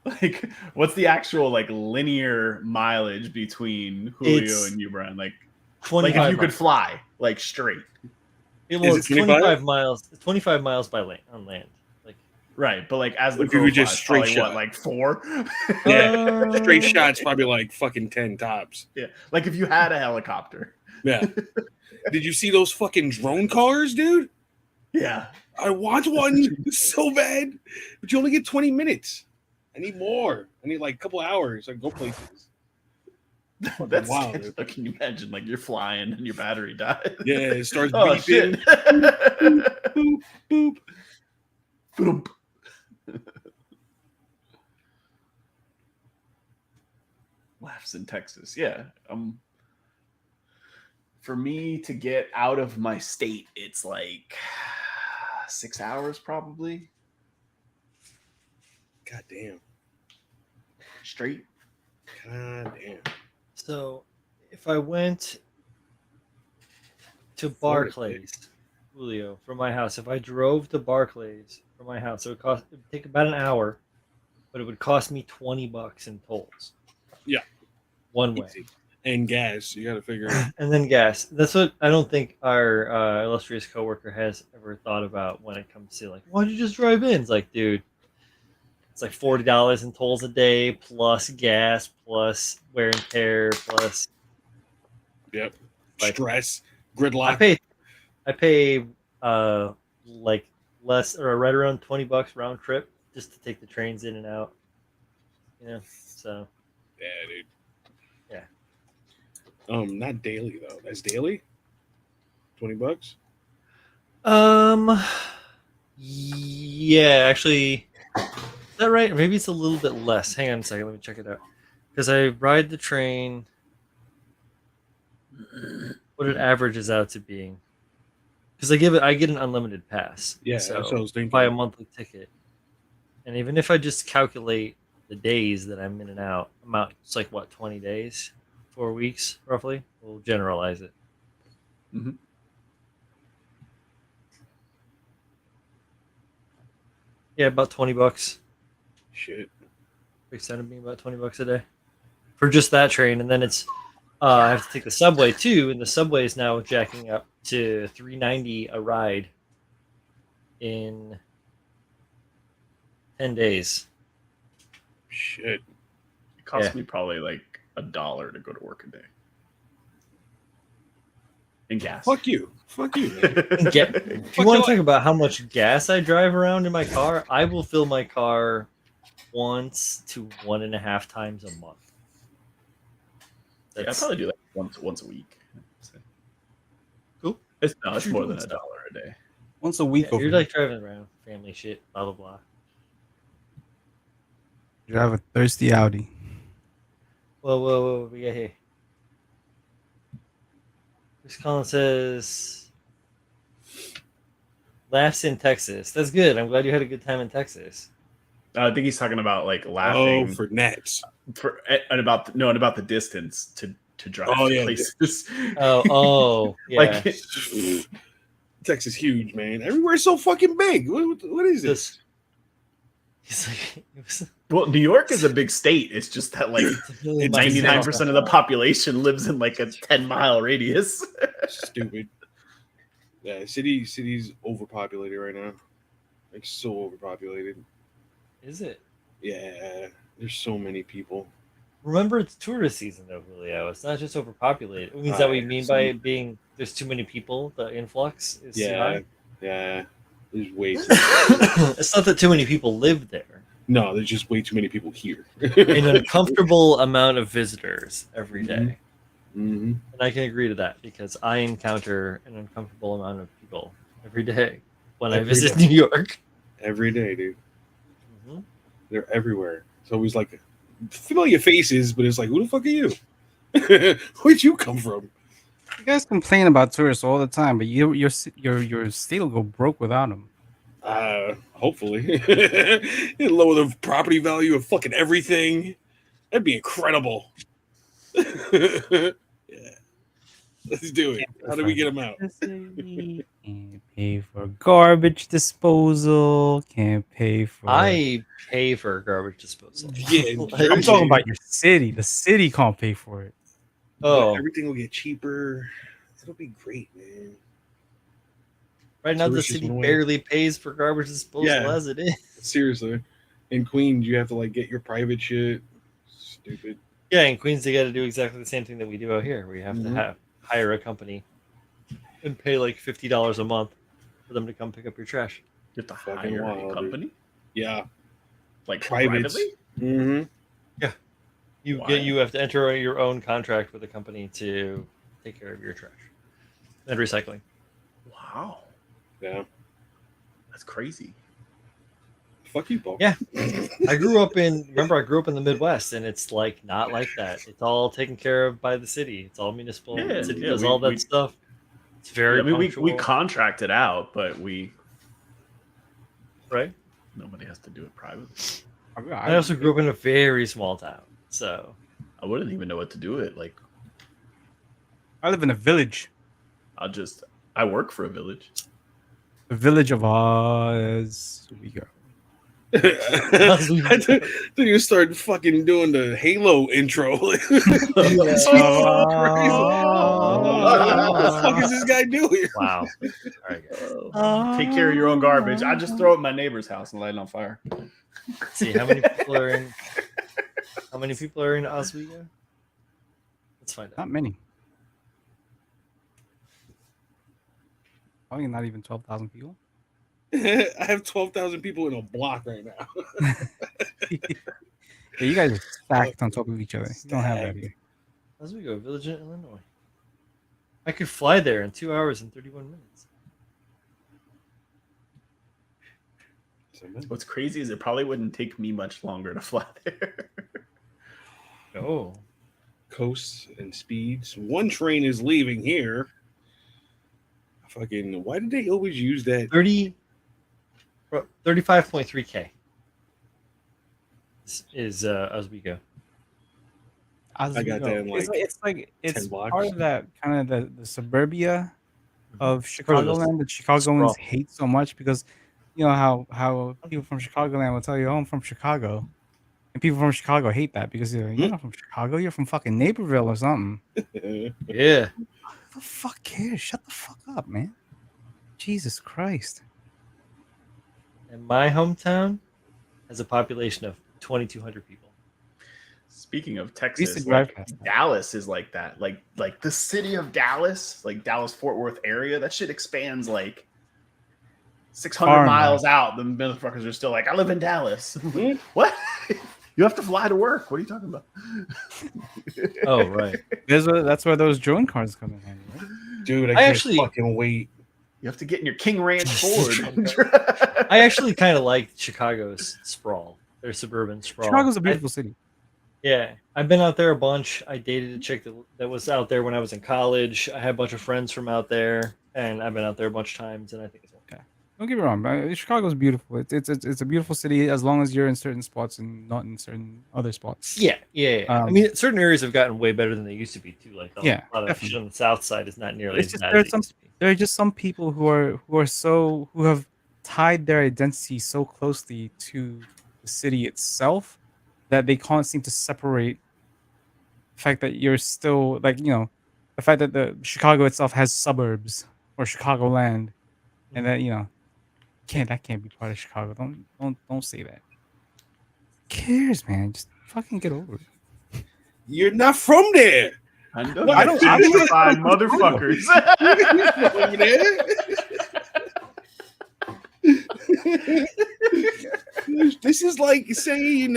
Like, what's the actual like linear mileage between Julio It's and you, Brian? Like 25 if you could miles. fly like straight, Well, it it's 25? 25 miles. 25 miles by land on land. Like right? But like as the If you crow could just flies, straight probably, shot. what, like 4? Yeah, straight uh, shots probably like fucking 10 tops. Yeah, like if you had a helicopter. Yeah. Did you see those fucking drone cars, dude? Yeah, I want one so bad, but you only get 20 minutes. I need more. I need like a couple hours. I can go places. that's Wow, sketchy. dude. Like, can you imagine like you're flying and your battery dies? Yeah, it starts Oh beeping. shit! Boop, boop. Boom. Laughs in Texas. Yeah. For me to get out of my state, it's like 6 hours probably God damn. straight. God damn. So if I went to Barclays, Julio, from my house, if I drove to Barclays from my house, it would take about an hour, but it would cost me $20 in tolls. Yeah. One way. Easy. And gas. You got to figure it. And then gas. That's what I don't think our illustrious coworker has ever thought about when it comes to like, why don't you just drive in? It's like, dude, it's like $40 in tolls a day plus gas plus wear and tear plus. Yep. Like- Stress. I Gridlock. pay like less or right around $20 round trip just to take the trains in and out. You know, so Yeah, dude. Yeah. Not daily though. That's daily. $20. Yeah, actually, is that right? Or maybe it's a little bit less. Hang on a second, let me check it out. Because I ride the train. What it averages out to being. Because I get an unlimited pass. Yeah, so that's what I was thinking. buy a monthly ticket. And even if I just calculate the days that I'm in and out, it's like what, 20 days? 4 weeks, roughly? We'll generalize it. Mhm. Yeah, about $20. Shit. Extended being about $20 a day for just that train, and then it's I have to take the subway too, and the subway is now jacking up to $3.90 a ride in 10 days. Shit. It costs Yeah. me probably like $1 to go to work a day. In gas. Fuck you. Fuck you. Man. If you Fuck want your to talk about how much gas I drive around in my car, I will fill my car once to 1.5 times a month. Yeah, I probably do like once a week. Cool. It's You're more doing than $1 stuff. a day. Once a week. Yeah, over you're here. like driving around, family shit, blah blah blah. Drive a thirsty Audi. Whoa, we got here. Chris Collins says, laughs in Texas. That's good. I'm glad you had a good time in Texas. I think he's talking about like Oh, laughing for nets. and about the distance to drive Oh, to yeah. places. Oh, yeah. Like Texas huge, man. Everywhere's so fucking big. What is this? He's like, it was, Well, New York is a big state. It's just that like it's a million It's miles 99% of the population lives in like a 10-mile radius. Stupid. Yeah, city's overpopulated right now. Like so overpopulated. Is it? Yeah, there's so many people. Remember, it's tourist season though, Julio. It's not just overpopulated. Means that we mean by being there's too many people. The influx is too Yeah, high. yeah. There's way too It's not that too many people live there. No, there's just way too many people here. An uncomfortable amount of visitors every day. Mm-hmm. And I can agree to that because I encounter an uncomfortable amount of people every day when I Every visit day. New York. Every day, dude. hmm They're everywhere. It's always like familiar faces, but it's like, who the fuck are you? Where'd you come from? You guys complain about tourists all the time, but your state will go broke without them. Hopefully. It lower the property value of fucking everything. That'd be incredible. Yeah. Let's do it. How do we get them out? Can't pay for garbage disposal. Can't pay for. I pay for garbage disposal. Yeah, I'm talking about your city. The city can't pay for it. Oh, Everything will get cheaper. It'll be great, man. right now the tourists just city went away. barely pays for garbage disposal Yeah. as it is. Seriously. In Queens, you have to like get your private shit. Stupid. Yeah, in Queens they got to do exactly the same thing that we do out here. We have Mhm. to hire a company and pay like $50 a month for them to come pick up your trash. You have to Fucking hire wild, a dude. company, Yeah. like Privates. privately. Mm-hmm. Why? You have to enter your own contract with a company to take care of your trash and recycling. Wow, Yeah. that's crazy. Fuck you, Paul. Yeah. I grew up in the Midwest, and it's like not like that. It's all taken care of by the city. It's all municipal. Yeah, the city yeah, does we- all that we- stuff. It's very I mean, we punctual, contract it out, but right? nobody has to do it privately. I also grew up in a very small town, so I wouldn't even know what to do it. Like, I live in a village. I work for a village. The village of Oz. We go. I thought you started fucking doing the Halo intro. What the fuck is this guy doing? wow. All right, guys. Take care of your own garbage. I just throw it in my neighbor's house and light it on fire. Let's see how many people are in. How many people are in Oswego? Let's find out. Not many. Probably not even 12,000 people. I have 12,000 people in a block right now. Yeah, you guys are stacked on top of each other. You don't have that here. Oswego, Village in Illinois. I could fly there in 2 hours and 31 minutes. What's crazy is it probably wouldn't take me much longer to fly there. Oh, Coasts and speeds. One train is leaving here. Fucking, why did they always use that? 35.3K is Oswego. I got that in like it's 10 blocks. part of that kind of the suburbia of Part of the Chicagoland that Chicagoans sprawl. hate so much because you know how people from Chicagoland will tell you, "Oh, I'm from Chicago," and people from Chicago hate that because you're not from Chicago, you're from fucking Naperville or something. Yeah. Who the fuck cares? Shut the fuck up, man. Jesus Christ. And my hometown has a population of 2,200 people. Speaking of used to Texas, drive like, past that. Dallas is like that. Like the city of Dallas, like Dallas Fort Worth area, that shit expands like 600 Far miles out. The motherfuckers are still like, I live in Dallas. What? You have to fly to work. What are you talking about? Oh, right. That's where those drone cars come in handy, right? Dude, I I can't actually- fucking wait. You have to get in your King Ranch Ford. I actually kind of like Chicago's sprawl, their suburban sprawl. Chicago's a beautiful city. Yeah, I've been out there a bunch. I dated a chick that was out there when I was in college. I had a bunch of friends from out there, and I've been out there a bunch of times, and I think it's okay. Don't get me wrong, but Chicago's beautiful. It's a beautiful city as long as you're in certain spots and not in certain other spots. Yeah. I Um, mean, certain areas have gotten way better than they used to be too. Like a Yeah, lot of that shit definitely. on the south side is not nearly It's as just bad there are as it some used to be. there are just some people who have tied their identity so closely to the city itself that they can't seem to separate the fact that you're still like, the fact that the Chicago itself has suburbs or Chicagoland, and that that can't be part of Chicago. Don't say that. Who cares, man? Just fucking get over it. You're not from there. I know. I don't- I'm not Gentrified from motherfuckers. You're not from there. This is like saying,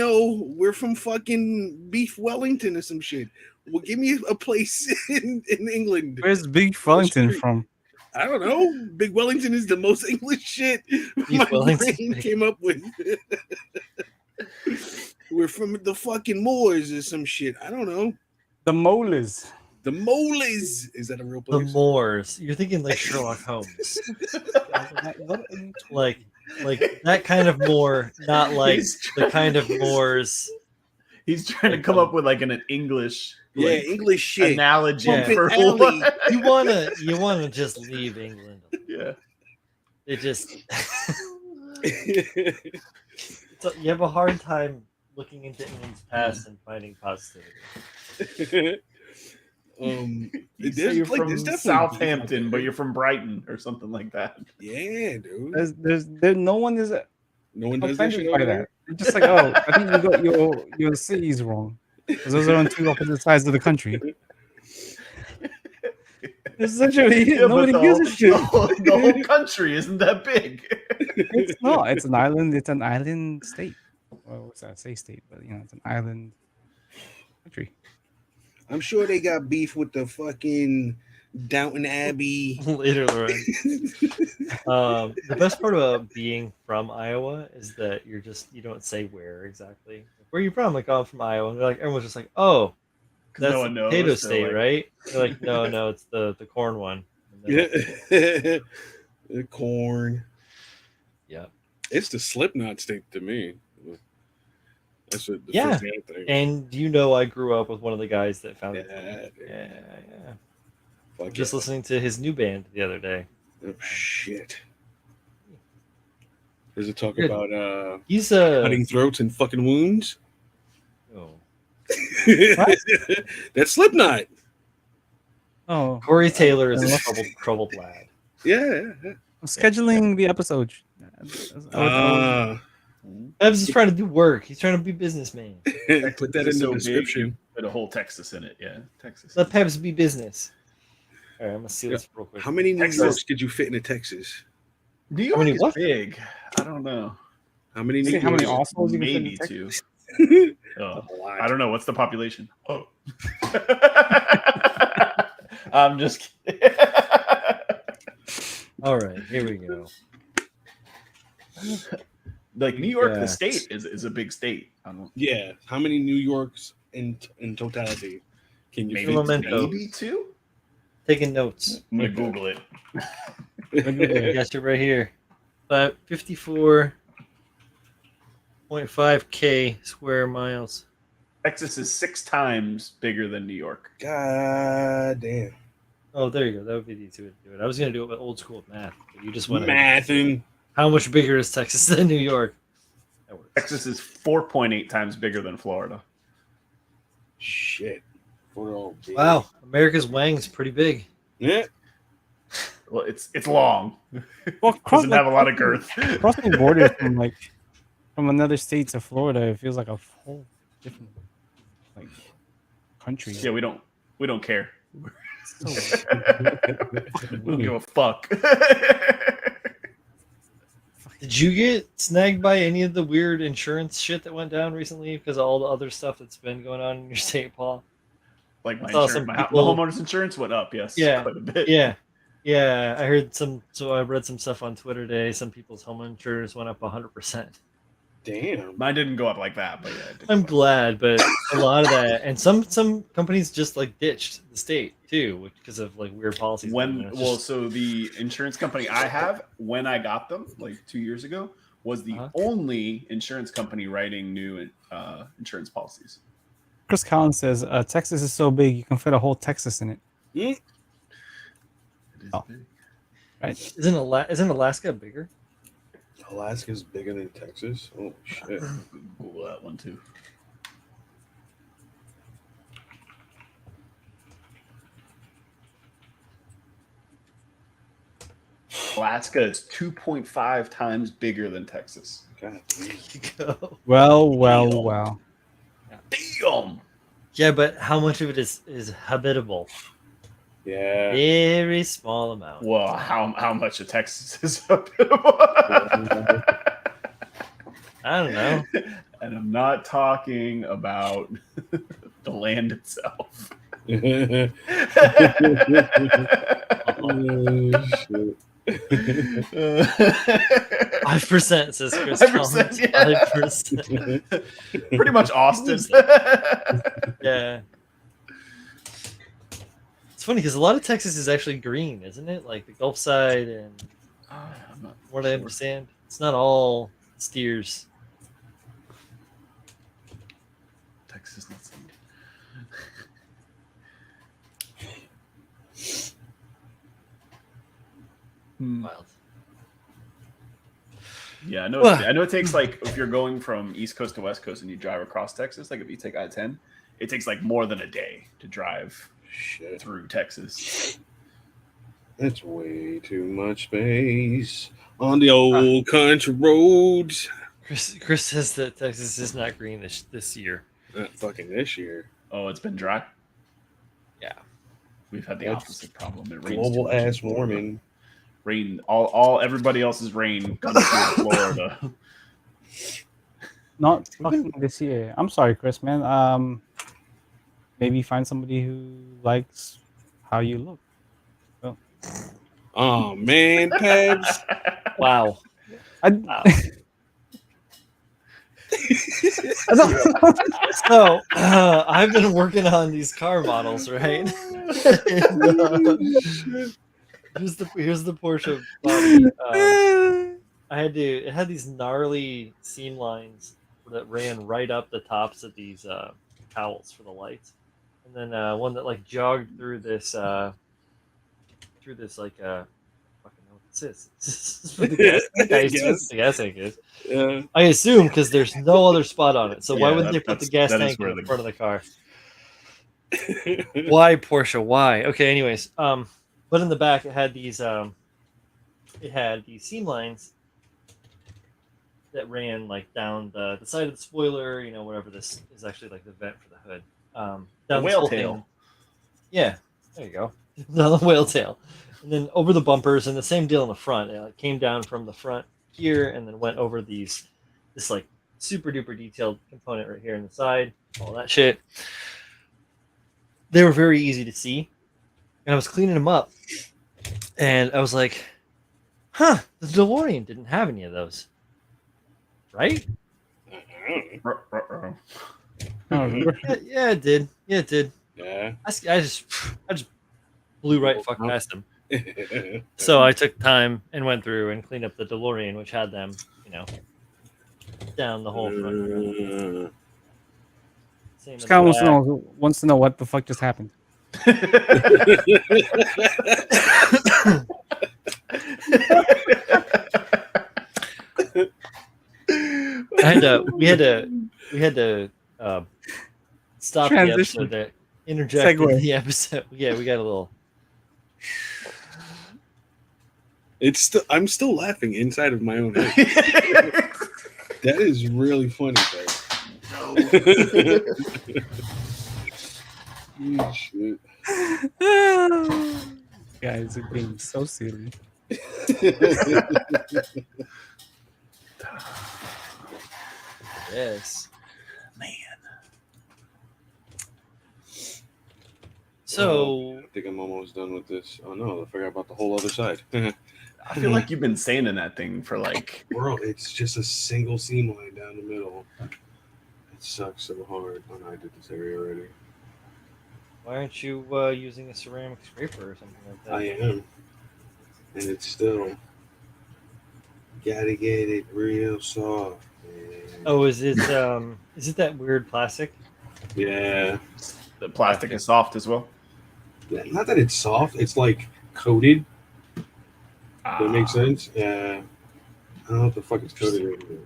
we're from fucking Beef Wellington or some shit. Well, give me a place in England. Where's Big Wellington street? from? I don't know. Big Wellington is the most English shit my Wellington. brain came up with. We're from the fucking Moors or some shit. I don't know. The Molars. The Moles. Is that a real The place? Moors. You're thinking like Sherlock Holmes. like that kind of Moor, not like the kind of Moors. He's trying to come up with like an English English shit. analogy Yeah. for Alley. You wanna just leave England. Yeah. It just you have a hard time looking into England's past and finding positivity. You There's, say you're like, from there's definitely Southampton, but you're from Brighton or something like that. Yeah, dude. There's no one is No one does that shit offended over by there. that. They're just like, oh, I think you got your cities wrong. 'Cause those are on two opposite sides of the country. Essentially, Yeah, but nobody the gives a whole- shit. The whole country isn't that big. It's not. It's an island. It's an island state. Well, what's that? I say state, but it's an island country. I'm sure they got beef with the fucking Downton Abbey. Later, Lauren. The best part about being from Iowa is that you don't say where exactly. Where are you from? Like, oh, I'm from Iowa. And they're like, everyone's just like, oh, that's no the one knows, potato so, state, like- right? They're like, no, it's the corn one. And Yeah. then- The corn. yeah. It's the Slipknot state to me. That's what the Yeah. first thing I think. And I grew up with one of the guys that founded it. Yeah, Yeah. fuck Just yeah. listening to his new band the other day. Oh, shit. Does it talk Good. about He's cutting throats and fucking wounds? oh. That's Slipknot. Oh, Corey Taylor is a Yeah. troubled lad. Yeah. I'm scheduling the episode. Ebbs is trying to do work. He's trying to be businessman. Put that in It's the so description. big, put a whole Texas in it. Yeah, Texas. Let Pebs be business. All right, I'm gonna see this real quick. How many New Texas. Yorks could you fit into Texas? New York many is what? big. I don't know. How many See New how many Yorks? Oswalds you can fit in Maybe Texas? two. Oh, A lot. I don't know. What's the population? Oh. I'm just kidding. All right, here we go. Like New York, Yeah. the state is a big state. I don't know. Yeah. How many New Yorks in totality can you Maybe, fit? Memento. maybe two. Taking notes. I'm gonna Google it. Yes, you're right here. But 54.5K square miles. Texas is 6 times bigger than New York. God damn. Oh, there you go. That would be the easy way to do it. I was gonna do it with old school math, but you just went. Mathing. How much bigger is Texas than New York? That works. Texas is 4.8 times bigger than Florida. Shit. Wow, America's wang's pretty big. Yeah. Well, it's long. Well, Doesn't have a lot of girth. crossing borders from another state to Florida, it feels like a whole different country. Yeah, we don't care. So- We don't give a fuck. Did you get snagged by any of the weird insurance shit that went down recently because of all the other stuff that's been going on in your state, Paul? Like my, I saw insurance, some my people- homeowner's insurance went up. Yes, Yeah. quite a bit. Yeah. I heard some. So I read some stuff on Twitter today. Some people's home insurance went up 100%. Damn. Mine didn't go up like that, but yeah. It did I'm go up. glad, but a lot of that, and some companies just like ditched the state too because of like weird policies. So the insurance company I have, when I got them like 2 years ago, was the Uh-huh. only insurance company writing new insurance policies. Chris Collins says Texas is so big you can fit a whole Texas in it. It is Oh. big. Right? isn't Alaska bigger? Alaska's bigger than Texas. Oh shit! Google that one too. Alaska is 2.5 times bigger than Texas. God damn. There you go. Well. Damn. Yeah, but how much of it is habitable? Yeah. Very small amount. Well, how much of Texas is I don't know. And I'm not talking about the land itself. Oh, shit. 5% says Chris. 5%, yeah. 5%. Pretty much Austin. Yeah. It's funny because a lot of Texas is actually green, isn't it? Like the Gulf side and I'm not what I understand. It's not all steers. Texas, not seeing. Wild. Yeah, I know. I know it takes like if you're going from East Coast to West Coast and you drive across Texas, like if you take I-10, it takes like more than a day to drive Shit. through Texas. That's way too much space on the old country roads. Chris says that Texas is not green this year. Not fucking this year. Oh, it's been dry. Yeah. We've had the That's opposite problem. It rains too Global much in ass Florida. warming. Rain, all everybody else's rain comes through Florida. Not fucking this year. I'm sorry, Chris, man. Maybe find somebody who likes how you look. Oh man, Pebs. Wow. I, So I've been working on these car models, right? And, here's the Porsche body. It had these gnarly seam lines that ran right up the tops of these cowls for the lights, and then one that like jogged through this like fucking know what this is. This is for the gas tank. I assume it's the gas tank is. Yeah. I assume because there's no other spot on it. So why Yeah, would they put the gas that is tank where in the- front of the car? Why Porsche? Why? Okay. Anyways, but in the back it had these seam lines that ran like down the side of the spoiler. You know, whatever this is actually like the vent for the hood. Down The this whale whole tail. thing. Yeah, there you go. Down the whale tail, and then over the bumpers, and the same deal in the front. It came down from the front here, and then went over this like super duper detailed component right here in the side. All that shit. They were very easy to see, and I was cleaning them up, and I was like, "Huh, the DeLorean didn't have any of those, right?" oh, Yeah, it did. Yeah, it did. Yeah. I just blew right fuck past them. So I took time and went through and cleaned up the DeLorean, which had them, down the whole front. Same this as guy the wants to know what the fuck just happened. we had to stop the Transition. episode that interjected Segue. the episode. Yeah, we got a little. I'm still laughing inside of my own head. That is really funny, bro. Shit. Guys are being so silly. Yes. Man. So I think I'm almost done with this. Oh no, I forgot about the whole other side. I feel like you've been sanding that thing for like. Bro, it's just a single seam line down the middle. It sucks so hard. Oh no, I did this area already. why aren't you using a ceramic scraper or something like that? I am. And it's still gotta get it real soft. Man. Oh, is it that weird plastic? Yeah. The plastic is soft as well. Yeah, not that it's soft, it's like coated. That makes sense. Yeah. I don't know what the fuck is coded right now.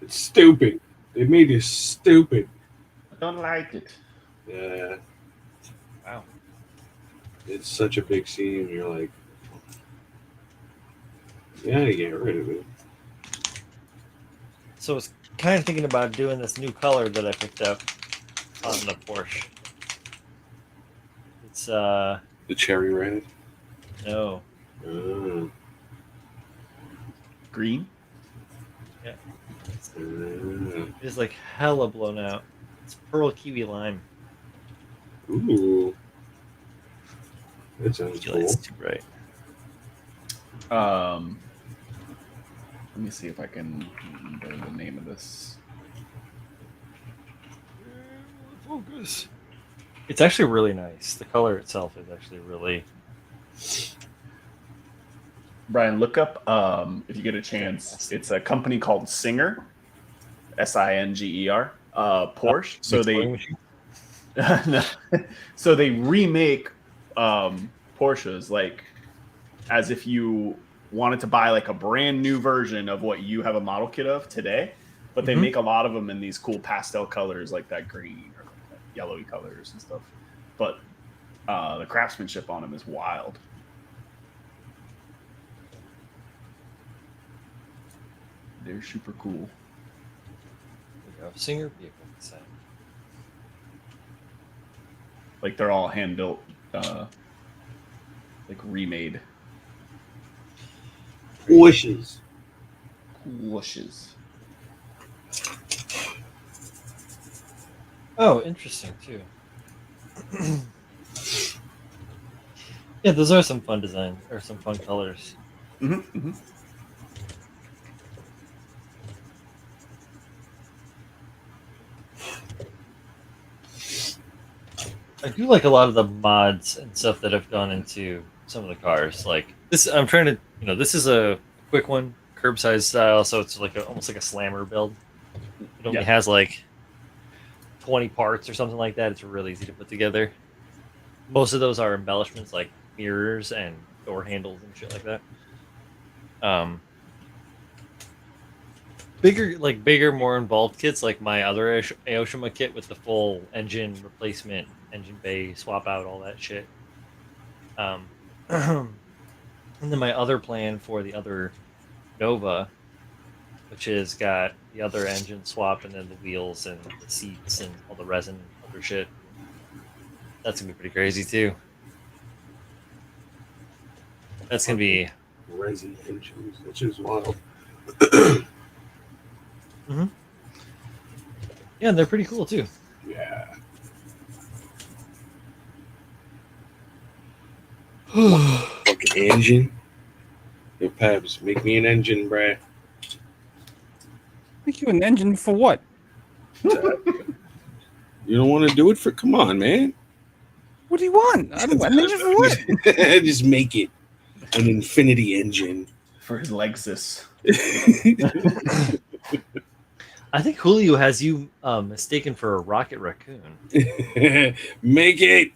It's stupid. They made this stupid. I don't like it. Yeah, Wow. it's such a big scene. You're like, yeah, get rid of it. So I was kind of thinking about doing this new color that I picked up on the Porsche. It's The cherry red. no. Green. It's like hella blown out. It's pearl kiwi lime. Ooh, that sounds cool. It's too bright. Let me see if I can remember the name of this. Focus. It's actually really nice. The color itself is actually really. Brian, look up if you get a chance. It's a company called Singer, Singer, Porsche. So they remake Porsches like as if you wanted to buy like a brand new version of what you have a model kit of today, but they make a lot of them in these cool pastel colors like that green or like that yellowy colors and stuff. But the craftsmanship on them is wild. They're super cool. Singer vehicle design. Like they're all hand built, like remade. Wishes. Wishes. Oh, interesting too. Yeah, those are some fun designs or some fun colors. I do like a lot of the mods and stuff that have gone into some of the cars. Like this, I'm trying to, this is a quick one, curb size style, so it's like almost like a slammer build. It only has like 20 parts or something like that. It's really easy to put together. Most of those are embellishments like mirrors and door handles and shit like that. Bigger, more involved kits like my other Aoshima kit with the full engine replacement, engine bay swap out, all that shit. And then my other plan for the other Nova, which has got the other engine swap and then the wheels and the seats and all the resin and other shit. That's gonna be pretty crazy too. That's gonna be resin engines, which is wild. Yeah, and they're pretty cool too. Yeah. Fucking engine. Yo, Pabs, make me an engine, bruh. Make you an engine for what? You don't want to do it for? Come on, man. What do you want? I don't want an engine for what? Just make it an infinity engine For his Lexus. I think Julio has you mistaken for a rocket raccoon. Make it.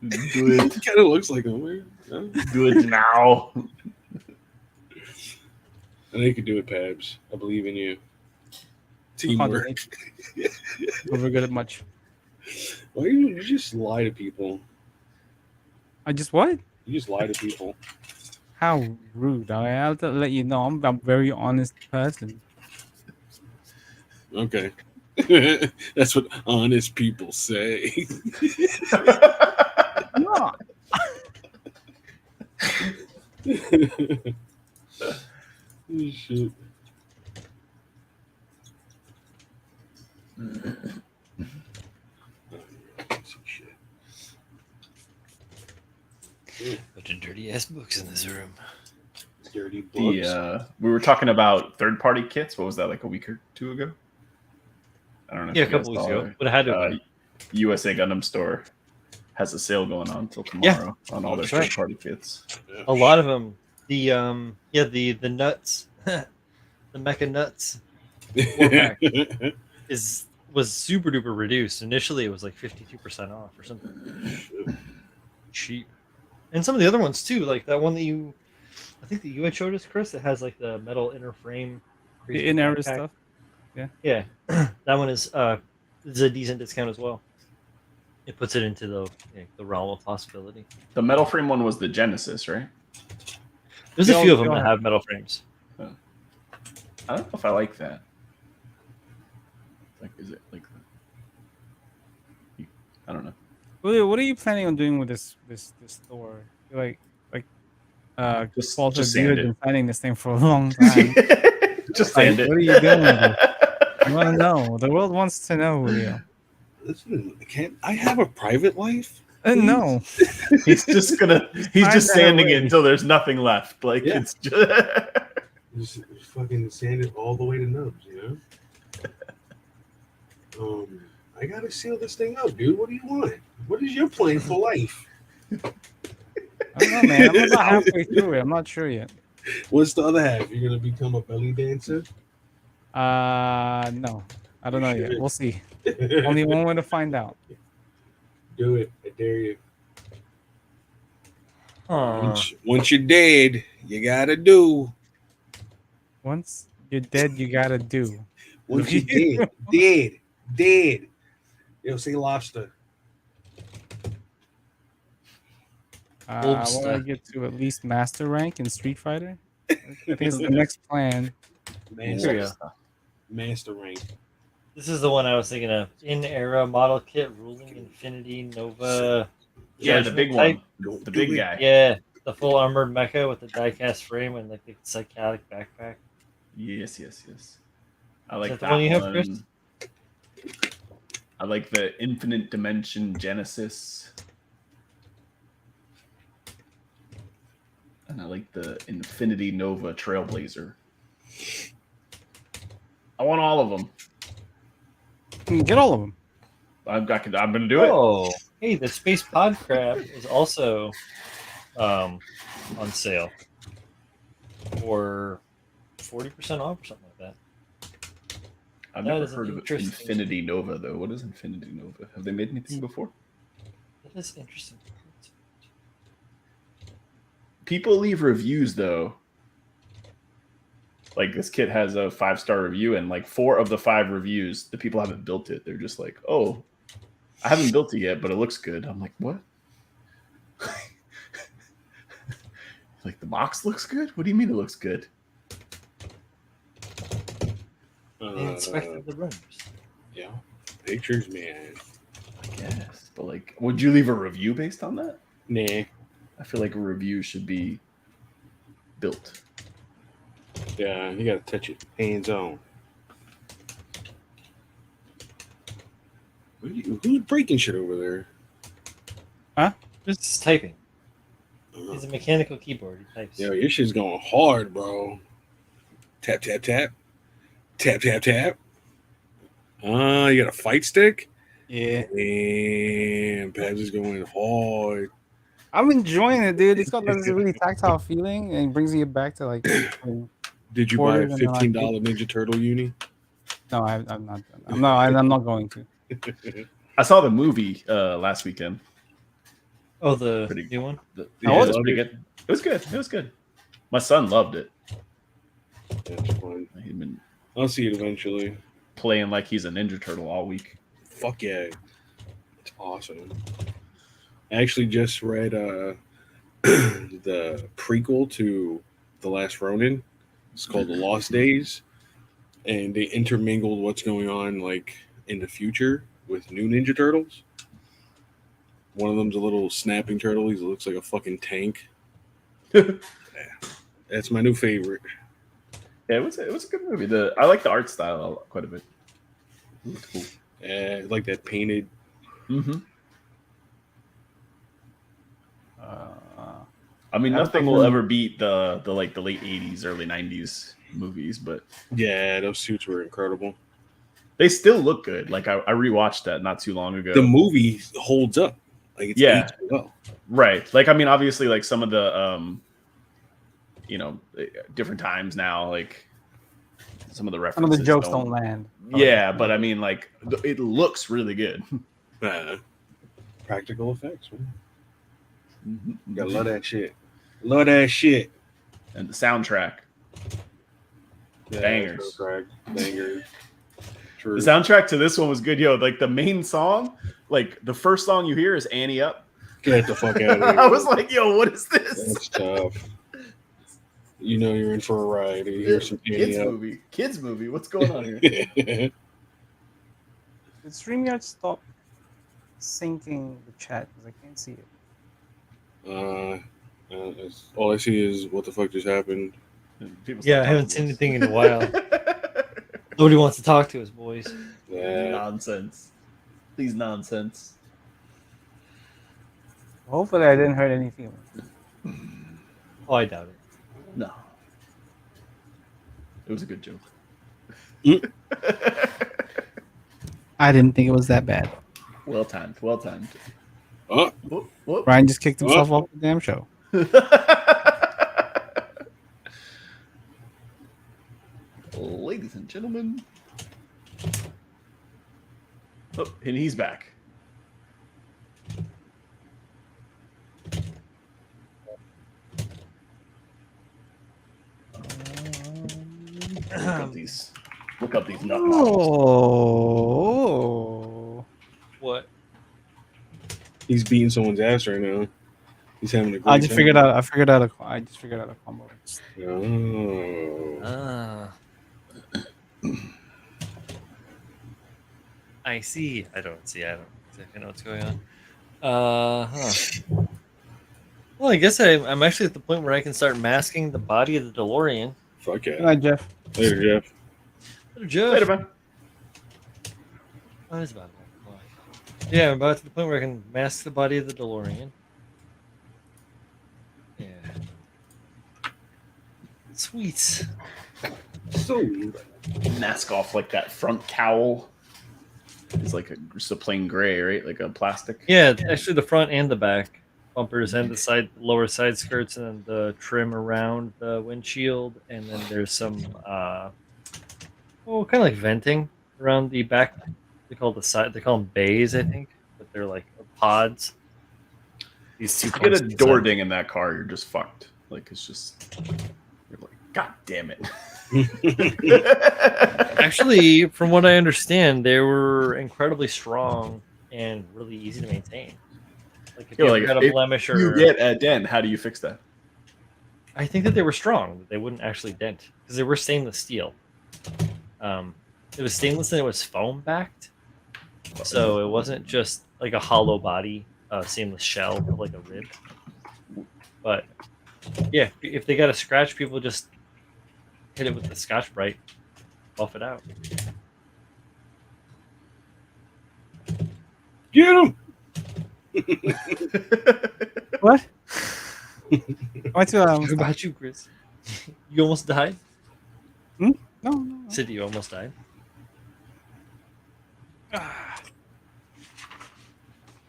Do it. Kind of looks like him. Man. Do it now. I know you can do it, Pabs. I believe in you. Teamwork. Never good at much. Why you just lie to people? I just what? You just lie to people. How rude! I have to let you know I'm a very honest person. Okay. That's what honest people say. No. Oh, shit. Bunch of dirty ass books in this room. Dirty books. We were talking about third-party kits. What was that, like a week or two ago? I don't know. Yeah, a couple weeks ago. But it had to USA Gundam Store has a sale going on until tomorrow on all their That's right. third-party kits. a lot of them. The the nuts, the mecha nuts four-pack was super duper reduced. Initially, it was like 52% off or something. Cheap. And some of the other ones too, like that one that you I think that you had showed us, Chris. It has like the metal inner frame. The in-era backpack. stuff. Yeah, that one is a decent discount as well. It puts it into the realm of possibility. The metal frame one was the Genesis, right? There's They a all- few of they them all that have metal frames. I don't know if I like that. Like, is it like? I don't know. What are you planning on doing with this store? Like Just Walter, you sand had it. been planning this thing for a long time. Just Like, sand it. what are you doing with it? I want to know. The world wants to know, Julio. Listen, can't I have a private life? No. He's just gonna. He's Find just that sanding way. it until there's nothing left. Like Yeah. it's just. Just fucking sand it all the way to nubs, you know? I gotta seal this thing up, dude. What do you want? What is your plan for life? I don't know, man. I'm about halfway through it. I'm not sure yet. What's the other half? You're gonna become a belly dancer? No. I don't know yet. We'll see. Only one way to find out. Do it. I dare you. Huh. Once you're dead, you gotta do. Once you're dead, you gotta do. Once you're dead. Yo, say lobster. I want to Lobster. get to at least master rank in Street Fighter. I think it's the next plan. Here we go. Master rank. This is the one I was thinking of. In-era model kit, ruling Infinity Nova. Yeah, the Judgment big type. one. The big guy. Yeah, the full armored mecha with the die-cast frame and like the psychotic backpack. Yes. I like that the that one you have, one. Chris? I like the Infinite Dimension Genesis. And I like the Infinity Nova Trailblazer. I want all of them. Get all of them. I'm gonna do it. Oh, hey, the Space Pod Crab is also on sale for 40% off or something like that. I've That never is an heard of interesting- Infinity Nova though. What is Infinity Nova? Have they made anything before? That is interesting. People leave reviews though. Like this kit has a 5-star review, and like 4 of the 5 reviews, the people haven't built it. They're just like, "Oh, I haven't built it yet, but it looks good." I'm like, "What?" Like the box looks good? What do you mean it looks good? They inspected the rooms. Yeah. Pictures, man. I guess, but like, would you leave a review based on that? Nah. I feel like a review should be built. Yeah, you gotta touch it hands on. Who's breaking shit over there? Just typing. It's a mechanical keyboard. He types. Yo, your shit's going hard, bro. Tap, tap, tap. Tap, tap, tap. You got a fight stick? Yeah. Damn, Pabs is going hard. I'm enjoying it, dude. It's got this really tactile feeling and brings you back to like. Did you buy a Quarter than I $15 Ninja Turtle uni? No, I'm not. I'm not going to. I saw the movie last weekend. Oh, the Pretty- new one? Yeah, was it was it? pretty good. It was good. It was good. My son loved it. That's fun. He'd been I'll see it eventually. playing like he's a Ninja Turtle all week. Fuck yeah. It's awesome. I actually just read the prequel to The Last Ronin. It's called The Lost Days. And they intermingled what's going on like in the future with new Ninja Turtles. One of them's a little snapping turtle. He looks like a fucking tank. Yeah. That's my new favorite. Yeah, it was a good movie. I like the art style quite a bit. It was cool. Yeah, like that painted. Mm-hmm. Uh, I mean, I nothing thought will we- ever beat the late '80s, early '90s movies, but Yeah, those suits were incredible. they still look good. Like I rewatched that not too long ago. The movie holds up. Like it's Yeah. aged well. Right. Like I mean, obviously, like some of the different times now, like some of the some references. of the jokes don't land. Yeah, but I mean, like it looks really good. Practical effects, man. Mm-hmm. You gotta love that shit. Love that shit. And the soundtrack. Yeah, Bangers. soundtrack, banger. True. The soundtrack to this one was good. Yo, like the main song, like the first song you hear is Annie Up. Get the fuck out of here. I was like, yo, what is this? That's tough. You know you're in for a ride. You hear some Kids Annie Up. movie. Kids movie. What's going on here? Did StreamYard stop syncing the chat? Because I can't see it. All I see is what the fuck just happened. People Yeah, I stop haven't talking seen to anything in a while. Nobody wants to talk to us, boys. us. Yeah. Nonsense. Please nonsense. Hopefully, I didn't hurt anything. Oh, I doubt it. No. It was a good joke. I didn't think it was that bad. Well timed. Well timed. Oh, Whoop, whoop. Brian just kicked himself off the damn show. Ladies and gentlemen. Oh, and he's back. Look up these nut models. Oh. What? he's beating someone's ass right now. He's having a great I just time. figured out. I figured out a combo. Oh. Ah. I see. I don't see. I don't exactly know what's going on. Well, I guess I'm actually at the point where I can start masking the body of the DeLorean. Fuck Good yeah. night, Jeff. Later, Jeff. Hello, Jeff. Later, man. Oh, it's about that. Yeah, I'm about to the point where I can mask the body of the DeLorean. Yeah. Sweet. So Mask off like that front cowl. It's like just a plain gray, right? Like a plastic. Yeah, actually the front and the back bumpers and the lower side skirts and then the trim around the windshield, and then there's some kind of like venting around the back. They call them bays, I think, but they're like pods. These two. If you get a points door inside. ding in that car, you're just fucked. Like it's just you're like, God damn it. Actually, from what I understand, they were incredibly strong and really easy to maintain. Like if You're you like, got a if blemish or you get a dent, how do you fix that? I think that they were strong. That they wouldn't actually dent because they were stainless steel. It was stainless and it was foam backed, so it wasn't just like a hollow body, stainless shell, like a rib. But yeah, if they got a scratch, people just hit it with the Scotch-Brite, buff it out. get him. What? I went to What about you, Chris? You almost died. no. Said you almost died. What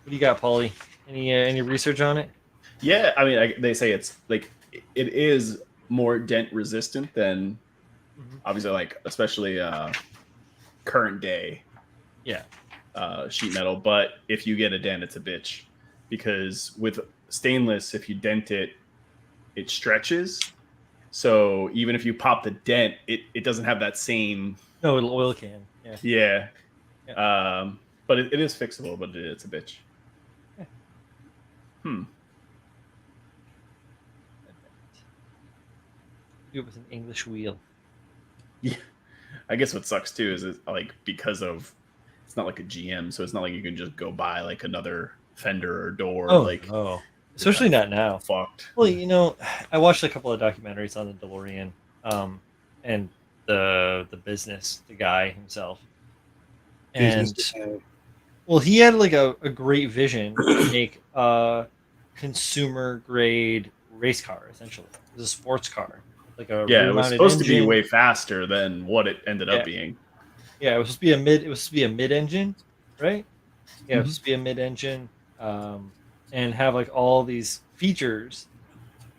do you got, Paulie? Any research on it? Yeah, I mean, they say it's like it is more dent resistant than obviously, like especially current day, Yeah. Sheet metal. But if you get a dent, it's a bitch because with stainless, if you dent it, it stretches. So even if you pop the dent, it doesn't have that same. No, an oil can. Yeah. Yeah. But it is fixable, but it's a bitch. Yeah. Do it with an English wheel. Yeah, I guess what sucks too is like because of it's not like a GM, so it's not like you can just go buy like another fender or door. Especially not now. Fucked. Well, I watched a couple of documentaries on the DeLorean, and the business, the guy himself, and well, he had like a great vision to make a consumer grade race car. Essentially, it was a sports car. Like a Yeah, it was rear-mounted supposed to be engine. way faster than what it ended up being. Yeah, it was supposed to be a mid-engine, right? Yeah, it was supposed to be a mid-engine, and have like all these features.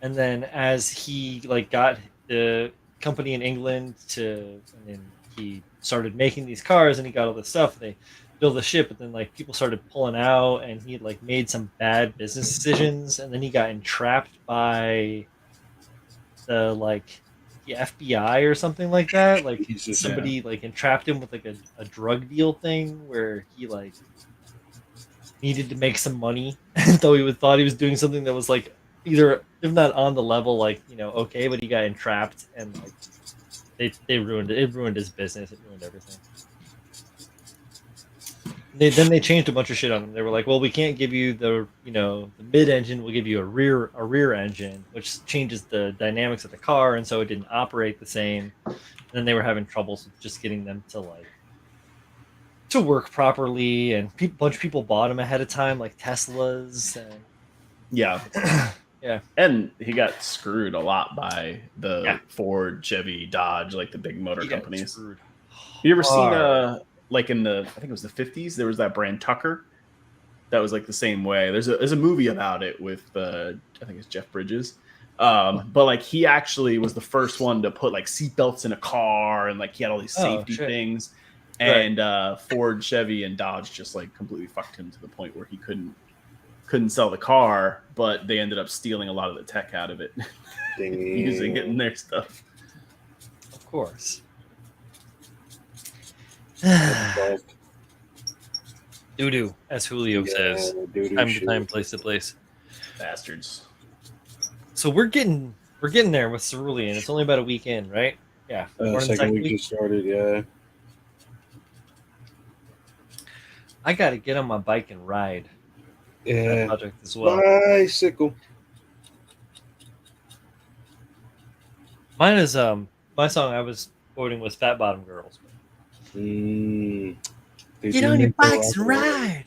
And then as he like got the company in England and then he started making these cars, and he got all this stuff. They built the ship, but then like people started pulling out, and he had like made some bad business decisions, and then he got entrapped by the FBI or something like that. Like He's just- somebody like entrapped him with like a drug deal thing where he like needed to make some money, and though thought he was doing something that was like either if not on the level like okay, but he got entrapped and like they ruined it. It ruined his business. It ruined everything. Then they changed a bunch of shit on him. They were like, "Well, we can't give you the the mid engine. We'll give you a rear engine, which changes the dynamics of the car, and so it didn't operate the same." And then they were having troubles with just getting them to work properly, and a bunch of people bought them ahead of time, like Teslas. And Yeah. Yeah. And he got screwed a lot by the Yeah. Ford, Chevy, Dodge, like the big motor He got companies. screwed You ever seen hard. like in the I think it was the 50s, there was that brand Tucker that was like the same way. There's a movie about it with I think it's Jeff Bridges. But like he actually was the first one to put like seatbelts in a car, and like he had all these safety shit. things. Right. And Ford, Chevy, and Dodge just like completely fucked him to the point where he couldn't sell the car, but they ended up stealing a lot of the tech out of it, using it in their stuff. Of course. Doo-doo, as Julio says. Time to time, place to place. Bastards. So we're getting there with Cerulean. It's only about a week in, right? Yeah. Second week just started, yeah. I got to get on my bike and ride that Yeah. project as well. Bicycle. Mine is my song I was quoting was Fat Bottom Girls. They Get do on your make the bikes and ride.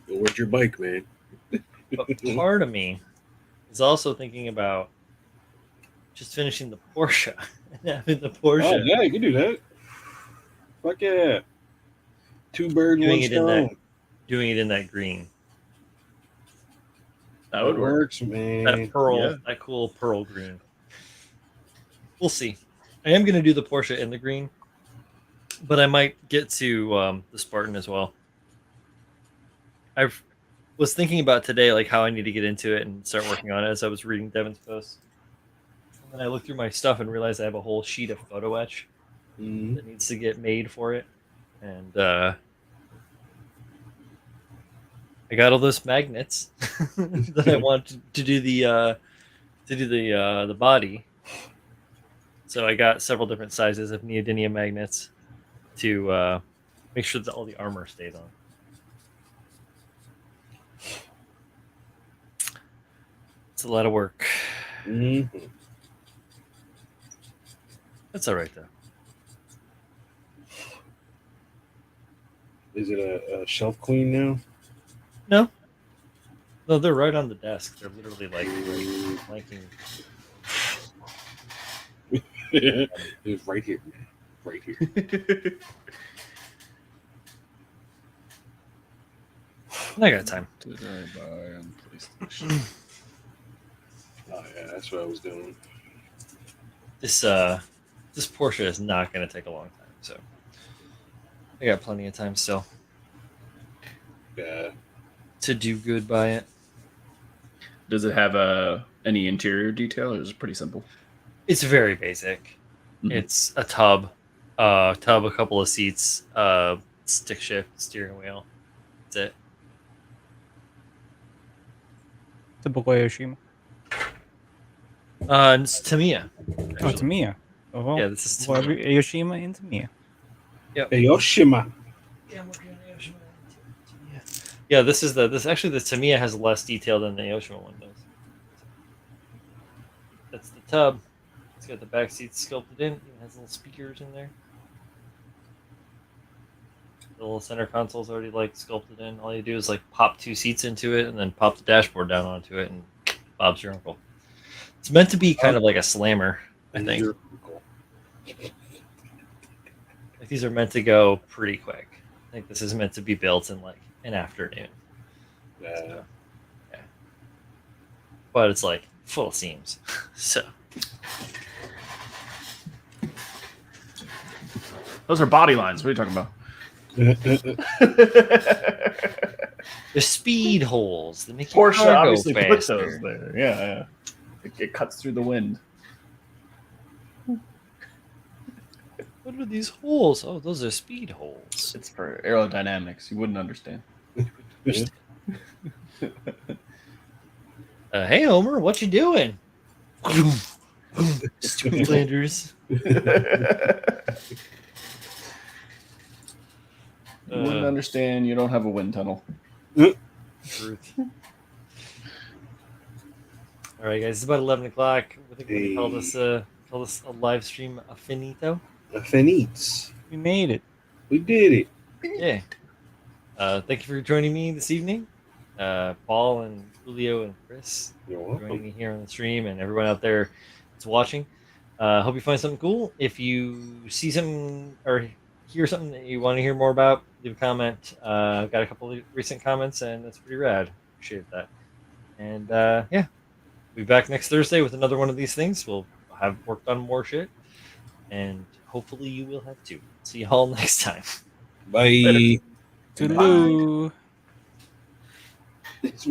Where's your bike, man? But part of me is also thinking about just finishing the Porsche and having the Porsche. Oh, yeah, you can do that. Fuck yeah. Two birds, Doing one it in that stone. doing it in that green. That would work. Works, man. That pearl, Yeah. that cool pearl green. We'll see. I am going to do the Porsche in the green, but I might get to the Spartan as well. I was thinking about today, like how I need to get into it and start working on it as I was reading Devin's post. And then I looked through my stuff and realized I have a whole sheet of photo etch Mhm. that needs to get made for it. And I got all those magnets that I want to do the body. So I got several different sizes of neodymium magnets to make sure that all the armor stays on. It's a lot of work. Mhm. That's all right though. Is it a shelf clean now? No, they're right on the desk. They're literally like flanking. It's right here, man. Right here. I got time. Did I buy on PlayStation? Oh yeah, that's what I was doing. This Porsche is not going to take a long time, so I got plenty of time still Yeah. to do good by it. Does it have any interior detail, or is it pretty simple? It's very basic. Mhm. It's a tub, a couple of seats, stick shift, steering wheel. That's it. Typical Aoshima. It's Tamiya. Oh, actually. Tamiya. Oh, well, Yeah, this is well, Tamiya. Aoshima and Tamiya. Hey, Yoshima. Yeah, I'm working on the Aoshima. Yeah, this actually the Tamiya has less detail than the Aoshima one does. That's the tub. It's got the back seats sculpted in. It has little speakers in there. The little center console's already like sculpted in. All you do is like pop two seats into it and then pop the dashboard down onto it, and Bob's your uncle. It's meant to be kind of like a slammer, I think. Like these are meant to go pretty quick. I think this is meant to be built in like an afternoon. Yeah. Yeah. But it's like full of seams. So Those are body lines. What are you talking about? The speed holes that make Porsche your car go obviously put faster. those there. Yeah. It cuts through the wind. What are these holes? Oh, those are speed holes. It's for aerodynamics. You wouldn't understand. Hey, Homer, what you doing? Stupid Flanders. You wouldn't understand. You don't have a wind tunnel. Truth. All right, guys. It's about 11 o'clock. I think we call this a live stream a finito. Finite. We made it. We did it. Yeah. Thank you for joining me this evening. Paul and Julio and Chris You're joining welcome. me here on the stream, and everyone out there that's watching. Hope you find something cool. If you see something or hear something that you want to hear more about, leave a comment. I've got a couple of recent comments, and that's pretty rad. Appreciate that. And yeah, we'll be back next Thursday with another one of these things. We'll have worked on more shit, and hopefully you will have too. See you all next time. Bye. Toodaloo. It's